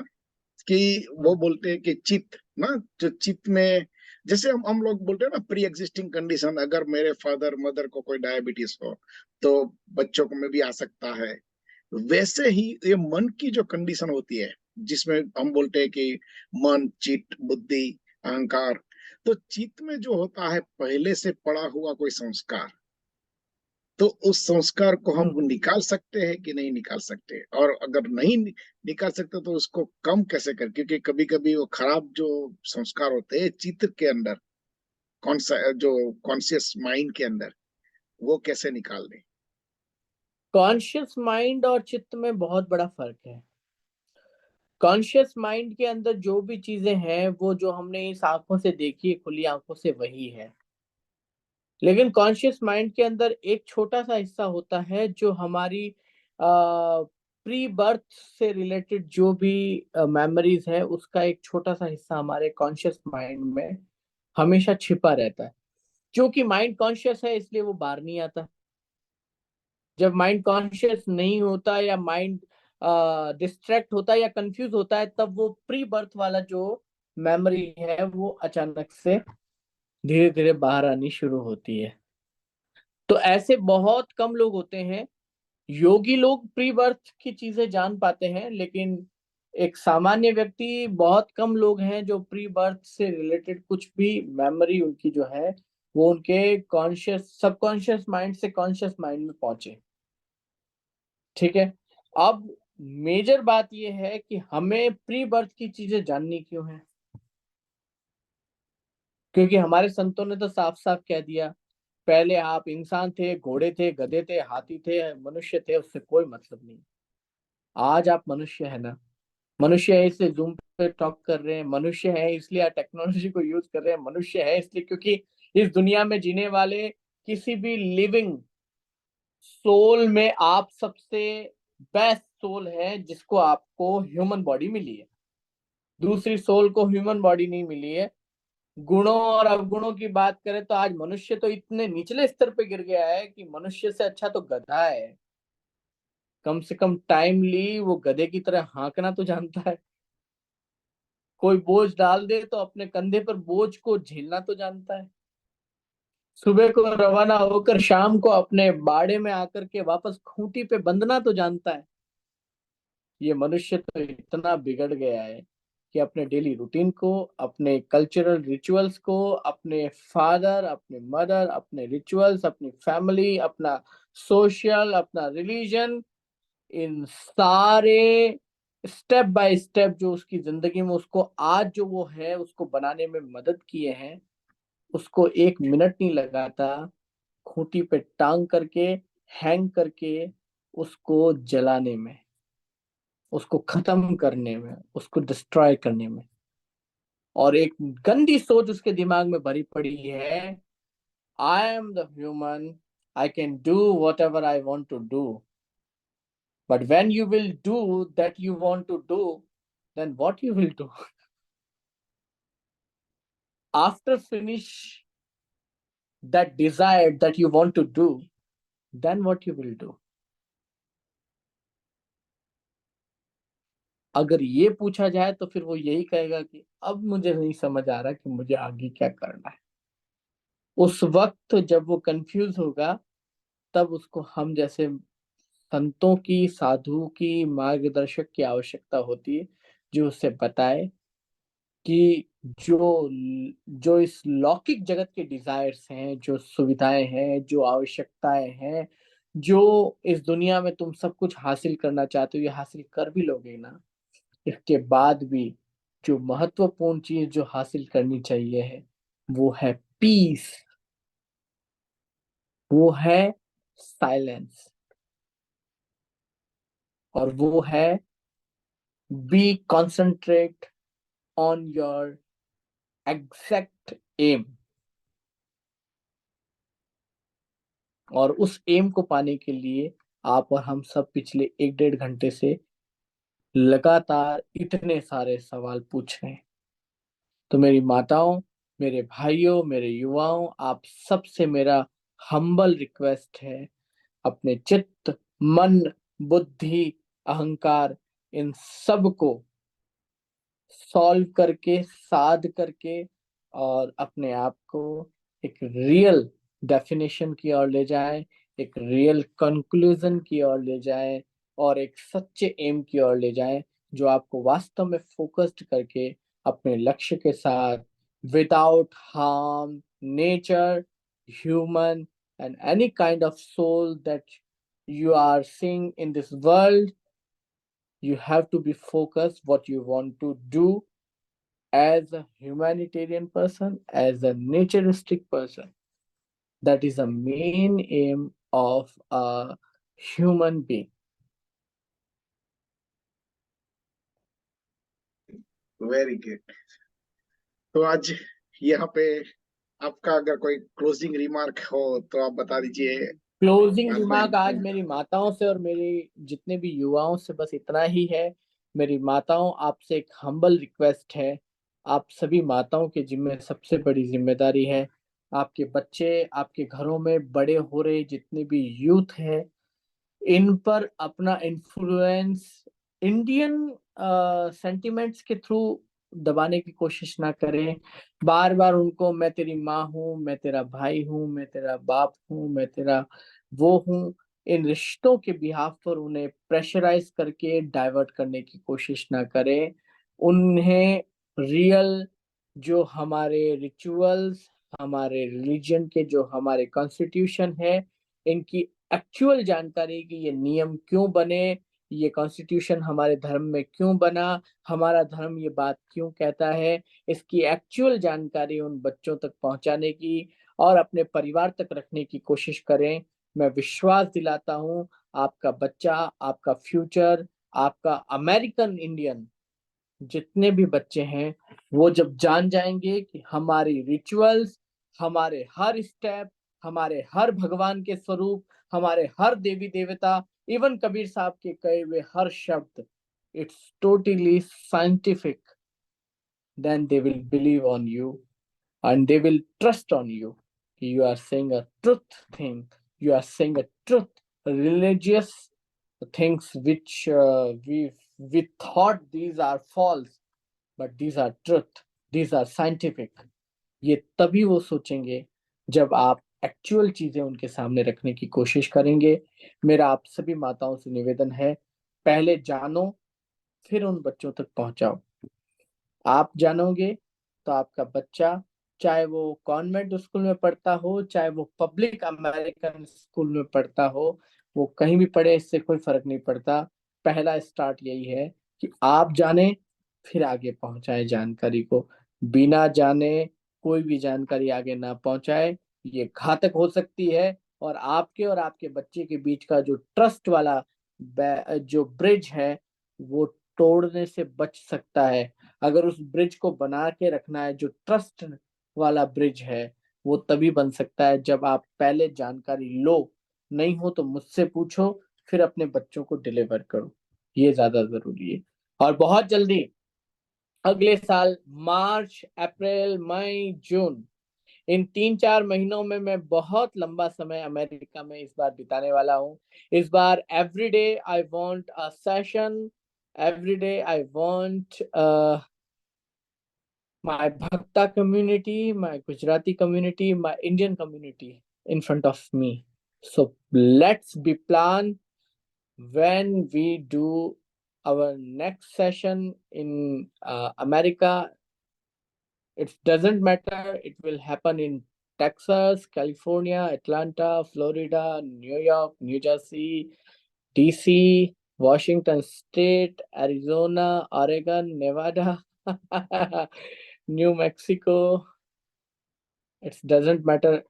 कि वो बोलते हैं कि चित्त ना, जो चित्त में, जैसे हम लोग बोलते हैं ना प्री एग्जिस्टिंग कंडीशन, अगर मेरे फादर मदर को कोई डायबिटीज हो तो बच्चों को में भी आ सकता है। वैसे ही ये मन की जो कंडीशन होती है, जिसमें हम बोलते हैं कि मन, चित्त, बुद्धि, अहंकार, तो चित्त में जो होता है पहले से पड़ा हुआ कोई संस्कार, तो उस संस्कार को हम निकाल सकते हैं कि नहीं निकाल सकते? और अगर नहीं निकाल सकते तो उसको कम कैसे कर, क्योंकि कभी कभी वो खराब जो संस्कार होते हैं चित्त के अंदर, कौन सा जो कॉन्शियस माइंड के अंदर, वो कैसे निकाल दें? कॉन्शियस माइंड और चित्त में बहुत बड़ा फर्क है। कॉन्शियस माइंड के अंदर जो भी चीजें हैं वो जो हमने इस आंखों से देखी है, खुली आंखों से, वही है। लेकिन कॉन्शियस माइंड के अंदर एक छोटा सा हिस्सा होता है जो हमारी प्री बर्थ से रिलेटेड जो भी मेमोरीज है, उसका एक छोटा सा हिस्सा हमारे कॉन्शियस माइंड में हमेशा छिपा रहता है। क्योंकि माइंड कॉन्शियस है इसलिए वो बाहर नहीं आता। जब माइंड कॉन्शियस नहीं होता या माइंड डिस्ट्रैक्ट होता है या कंफ्यूज होता है, तब वो प्री बर्थ वाला जो मेमोरी है वो अचानक से धीरे धीरे बाहर आनी शुरू होती है। तो ऐसे बहुत कम लोग होते हैं। योगी लोग प्री बर्थ की चीजें जान पाते हैं, लेकिन एक सामान्य व्यक्ति, बहुत कम लोग हैं जो प्री बर्थ से रिलेटेड कुछ भी मेमोरी उनकी जो है वो उनके कॉन्शियस सबकॉन्शियस माइंड से कॉन्शियस माइंड में पहुंचे। ठीक है। अब मेजर बात यह है कि हमें प्री बर्थ की चीजें जाननी क्यों है? क्योंकि हमारे संतों ने तो साफ साफ कह दिया, पहले आप इंसान थे, घोड़े थे, गधे थे, हाथी थे, मनुष्य थे, उससे कोई मतलब नहीं। आज आप मनुष्य है ना, मनुष्य है इसलिए जूम पे टॉक कर रहे हैं, मनुष्य है इसलिए आप टेक्नोलॉजी को यूज कर रहे हैं, मनुष्य है इसलिए क्योंकि इस दुनिया में जीने वाले किसी भी लिविंग सोल में आप सबसे बेस्ट सोल है जिसको आपको ह्यूमन बॉडी मिली है। दूसरी सोल को ह्यूमन बॉडी नहीं मिली है। गुणों और अवगुणों की बात करें तो आज मनुष्य तो इतने निचले स्तर पे गिर गया है कि मनुष्य से अच्छा तो गधा है। कम से कम टाइमली वो गधे की तरह हाँकना तो जानता है। कोई बोझ डाल दे तो अपने कंधे पर बोझ को झेलना तो जानता है। सुबह को रवाना होकर शाम को अपने बाड़े में आकर के वापस खूंटी पे बंधना तो जानता है। ये मनुष्य तो इतना बिगड़ गया है कि अपने डेली रूटीन को, अपने कल्चरल रिचुअल्स को, अपने फादर, अपने मदर, अपने रिचुअल्स, अपनी फैमिली, अपना सोशल, अपना रिलीजन, इन सारे स्टेप बाय स्टेप जो उसकी जिंदगी में उसको आज जो वो है उसको बनाने में मदद किए हैं, उसको एक मिनट नहीं लगाता खूंटी पे टांग करके, हैंग करके, उसको जलाने में, उसको खत्म करने में, उसको डिस्ट्रॉय करने में। और एक गंदी सोच उसके दिमाग में भरी पड़ी है, I am the human, I can do whatever I want to do. But when you will do that you want to do, then what you will do? After finish that desire that you want to do, then what you will do? अगर ये पूछा जाए तो फिर वो यही कहेगा कि अब मुझे नहीं समझ आ रहा कि मुझे आगे क्या करना है। उस वक्त जब वो कंफ्यूज होगा, तब उसको हम जैसे संतों की, साधु की, मार्गदर्शक की आवश्यकता होती है, जो उसे बताए कि जो जो इस लौकिक जगत के डिजायर्स हैं, जो सुविधाएं हैं, जो आवश्यकताएं हैं, जो इस दुनिया में तुम सब कुछ हासिल करना चाहते हो, ये हासिल कर भी लोगे ना, इसके बाद भी जो महत्वपूर्ण चीज जो हासिल करनी चाहिए है, वो है पीस, वो है साइलेंस, और वो है be concentrate on your exact aim. और उस एम को पाने के लिए आप और हम सब पिछले 1-1.5 घंटे से लगातार इतने सारे सवाल पूछ रहे हैं। तो मेरी माताओं, मेरे भाइयों, मेरे युवाओं, आप सबसे मेरा हम्बल रिक्वेस्ट है, अपने चित्त, मन, बुद्धि, अहंकार, इन सब को सॉल्व करके, साध करके, और अपने आप को एक रियल डेफिनेशन की ओर ले जाएं, एक रियल कंक्लूजन की ओर ले जाएं, और एक सच्चे एम की ओर ले जाएं, जो आपको वास्तव में फोकस्ड करके अपने लक्ष्य के साथ, without harm nature, human and any kind of soul that you are seeing in this world, you have to be focused what you want to do as a humanitarian person, as a naturistic person. That is the main aim of a human being. Very good. तो आज यहाँ पे आपका अगर कोई closing remark हो तो आप बता दीजिए। क्लोजिंग आज रिमार्क आज मेरी माताओं से और मेरी जितने भी युवाओं से बस इतना ही है। मेरी माताओं, आपसे एक हम्बल रिक्वेस्ट है, आप सभी माताओं के जिम्मे सबसे बड़ी जिम्मेदारी है, आपके बच्चे, आपके घरों में बड़े हो रहे जितने भी यूथ है, इन पर अपना इन्फ्लुएंस इंडियन सेंटिमेंट्स के थ्रू दबाने की कोशिश ना करें। बार बार उनको मैं तेरी माँ हूँ, मैं तेरा भाई हूँ, मैं तेरा बाप हूँ, मैं तेरा वो हूँ, इन रिश्तों के बिहाफ पर उन्हें प्रेशराइज करके डाइवर्ट करने की कोशिश ना करें। उन्हें रियल जो हमारे रिचुअल्स, हमारे रिलीजन के जो हमारे कॉन्स्टिट्यूशन है, इनकी एक्चुअल जानकारी कि ये नियम क्यों बने, ये कॉन्स्टिट्यूशन हमारे धर्म में क्यों बना, हमारा धर्म ये बात क्यों कहता है, इसकी एक्चुअल जानकारी उन बच्चों तक पहुंचाने की और अपने परिवार तक रखने की कोशिश करें। मैं विश्वास दिलाता हूं, आपका बच्चा, आपका फ्यूचर, आपका अमेरिकन इंडियन जितने भी बच्चे हैं, वो जब जान जाएंगे कि हमारी रिचुअल्स, हमारे हर स्टेप, हमारे हर भगवान के स्वरूप, हमारे हर देवी देवता, इवन कबीर साहब के कहे हुए हर शब्द, it's totally scientific, then they will believe on you and they will trust on you. You are saying a truth thing, you are saying a truth, religious things which we thought these are false, but these are truth, these are scientific. ये तभी वो सोचेंगे जब आप actual चीजें उनके सामने रखने की कोशिश करेंगे। मेरा आप सभी माताओं से निवेदन है, पहले जानो, फिर उन बच्चों तक पहुंचाओ। आप जानोगे तो आपका बच्चा, चाहे वो कॉन्वेंट स्कूल में पढ़ता हो, चाहे वो पब्लिक अमेरिकन स्कूल में पढ़ता हो, वो कहीं भी पढ़े, इससे कोई फर्क नहीं पड़ता। पहला स्टार्ट यही है कि आप जाने, फिर आगे पहुंचाए जानकारी को। बिना जाने कोई भी जानकारी आगे ना पहुंचाए, ये घातक हो सकती है, और आपके बच्चे के बीच का जो ट्रस्ट वाला जो ब्रिज है, वो तोड़ने से बच सकता है। अगर उस ब्रिज को बना के रखना है, जो ट्रस्ट वाला ब्रिज है, वो तभी बन सकता है जब आप पहले जानकारी लो। नहीं हो तो मुझसे पूछो, फिर अपने बच्चों को डिलीवर करो, ये ज्यादा जरूरी है। और बहुत जल्दी अगले साल मार्च, अप्रैल, मई, जून, इन 3-4 महीनों में मैं बहुत लंबा समय अमेरिका में इस बार बिताने वाला हूँ। इस बार every day I want a session, every day I want my Bhakta community, my Gujarati community, my Indian community in front of me. So let's be plan when we do our next session in America. It doesn't matter. It will happen in Texas, California, Atlanta, Florida, New York, New Jersey, DC, Washington State, Arizona, Oregon, Nevada, New Mexico. It doesn't matter,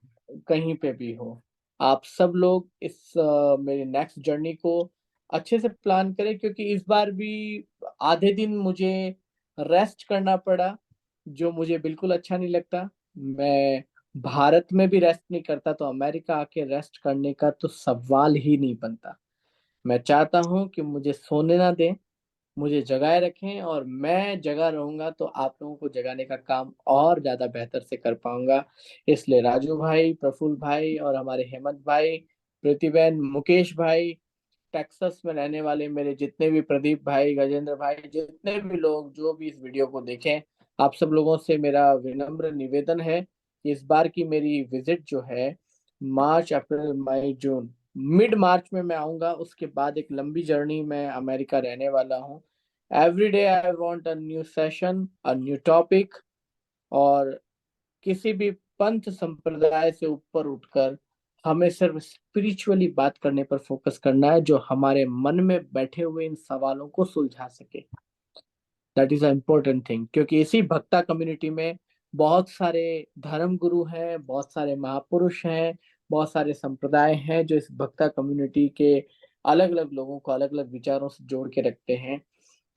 कहीं पे भी हो। आप सब लोग इस मेरे next journey को अच्छे से प्लान करें, क्योंकि इस बार भी आधे दिन मुझे रेस्ट करना पड़ा, जो मुझे बिल्कुल अच्छा नहीं लगता। मैं भारत में भी रेस्ट नहीं करता, तो अमेरिका आके रेस्ट करने का तो सवाल ही नहीं बनता। मैं चाहता हूँ कि मुझे सोने ना दें, मुझे जगाए रखें, और मैं जगा रहूंगा तो आप लोगों को जगाने का काम और ज्यादा बेहतर से कर पाऊंगा। इसलिए राजू भाई, प्रफुल्ल भाई और हमारे हेमंत भाई, प्रतिबेन, मुकेश भाई, टेक्सास में रहने वाले मेरे जितने भी प्रदीप भाई, गजेंद्र भाई, जितने भी लोग जो भी इस वीडियो को देखें, आप सब लोगों से मेरा विनम्र निवेदन है कि इस बार की मेरी विजिट जो है, मार्च, अप्रैल, मई, जून, मिड मार्च में मैं आऊंगा। उसके बाद एक लंबी जर्नी में अमेरिका रहने वाला हूँ। Every day I want a new session, a new topic, और किसी भी पंथ संप्रदाय से ऊपर उठकर हमें सिर्फ स्पिरिचुअली बात करने पर फोकस करना है, जो हमारे मन में बैठे हुए इन सवालों को सुलझा सके। That is a important thing, क्योंकि इसी भक्ता कम्युनिटी में बहुत सारे धर्म गुरु हैं, बहुत सारे महापुरुष हैं, बहुत सारे संप्रदाय हैं, जो इस भक्ता कम्युनिटी के अलग अलग लोगों को अलग अलग विचारों से जोड़ के रखते हैं।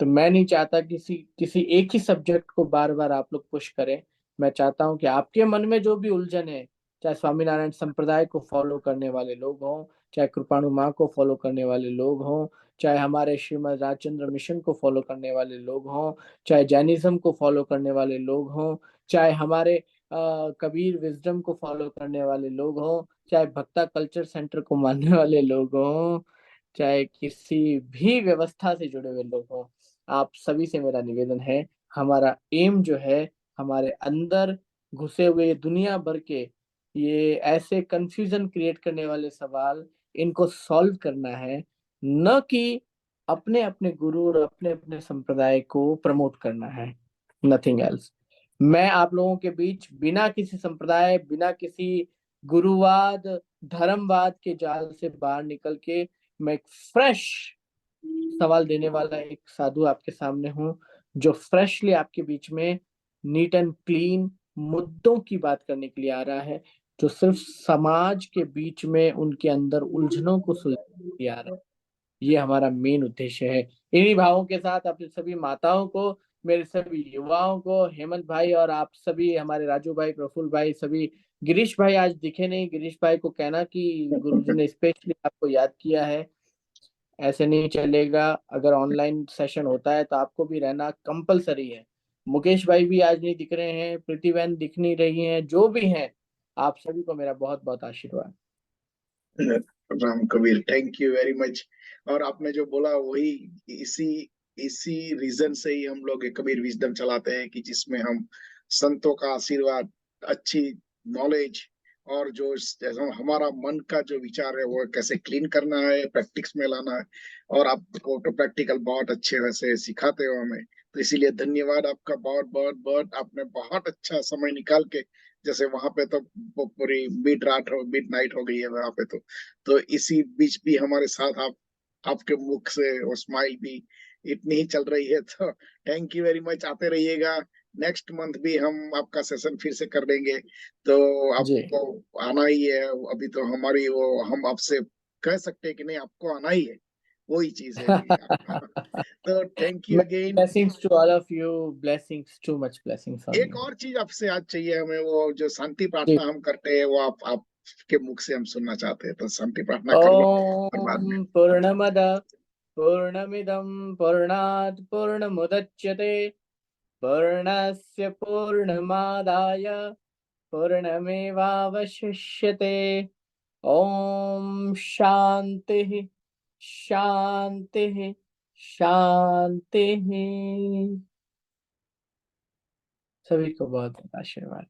तो मैं नहीं चाहता किसी किसी एक ही सब्जेक्ट को बार बार आप लोग पुश करें। मैं चाहता हूं कि आपके मन में जो भी उलझन है, चाहे स्वामीनारायण संप्रदाय को फॉलो करने वाले लोग हों, चाहे कृपाणु माँ को फॉलो करने वाले लोग हों, चाहे हमारे श्रीमद राजचंद्र मिशन को फॉलो करने वाले लोग हों, चाहे जैनिज्म को फॉलो करने वाले लोग हों, चाहे हमारे कबीर विजडम को फॉलो करने वाले लोग हों, चाहे भक्ता कल्चर सेंटर को मानने वाले लोग हों, चाहे किसी भी व्यवस्था से जुड़े हुए लोग हों, आप सभी से मेरा निवेदन है, हमारा एम जो है, हमारे अंदर घुसे हुए दुनिया भर के ये ऐसे कंफ्यूजन क्रिएट करने वाले सवाल, इनको सॉल्व करना है, न कि अपने अपने गुरु और अपने अपने संप्रदाय को प्रमोट करना है। Nothing else. मैं आप लोगों के बीच बिना किसी संप्रदाय, बिना किसी गुरुवाद, धर्मवाद के जाल से बाहर निकल के मैं एक फ्रेश सवाल देने वाला एक साधु आपके सामने हूँ, जो फ्रेशली आपके बीच में नीट एंड क्लीन मुद्दों की बात करने के लिए आ रहा है, जो सिर्फ समाज के बीच में उनके अंदर उलझनों को सुलझाने के लिए आ रहा है। ये हमारा मेन उद्देश्य है। इन्हीं भावों के साथ अपने सभी माताओं को, मेरे सभी युवाओं को, हेमंत भाई और आप सभी, हमारे राजू भाई, प्रफुल्ल भाई, सभी, गिरीश भाई आज दिखे नहीं, गिरीश भाई को कहना कि गुरुजी ने स्पेशली आपको याद किया है। ऐसे नहीं चलेगा, अगर ऑनलाइन सेशन होता है तो आपको भी रहना कंपलसरी है। मुकेश भाई भी आज नहीं दिख रहे हैं, प्रीति बहन दिख नहीं रही हैं, जो भी हैं, आप सभी को मेरा बहुत बहुत आशीर्वाद। Ram Kabir, thank you very much. और आपने जो बोला वही, इसी इसी रीजन से ही हम लोग एक कबीर विजडम चलाते हैं, कि जिसमें हम संतों का आशीर्वाद, अच्छी नॉलेज, और जो हमारा मन का जो विचार है वो कैसे क्लीन करना है, प्रैक्टिस में लाना है। और आपको तो प्रैक्टिकल बहुत अच्छे वैसे सिखाते हो हमें, तो इसीलिए धन्यवाद आपका बहुत बहुत बहुत। आपने बहुत अच्छा समय निकाल के, जैसे वहां पे तो वो पूरी मिड नाइट हो गई है वहां पे, तो इसी बीच भी हमारे साथ आपके मुख से वो स्माइल भी इतनी ही चल रही है। तो थैंक यू वेरी मच, आते रहिएगा। नेक्स्ट मंथ भी हम आपका सेशन फिर से कर देंगे, तो जी। आपको आना ही है। अभी तो हमारी वो, हम आपसे कह सकते हैं कि नहीं, आपको आना ही है, वही चीज है कि तो thank you again. Blessings to all of you, blessings, too much blessings on एक यू। और चीज आपसे आज चाहिए हमें, वो जो शांति जी। प्रार्थना हम करते हैं, वो आपके मुख से हम सुनना चाहते हैं, तो शांति प्रार्थना कर लो और बाद में। ओम पूर्णमद पूर्णमिदं पूर्णात् पूर्णमुदच्यते पूर्णस्य पूर्णमादाय पूर्णमेवावशिष्यते। ओम शांति शांति शांति। सभी को बहुत बहुत आशीर्वाद।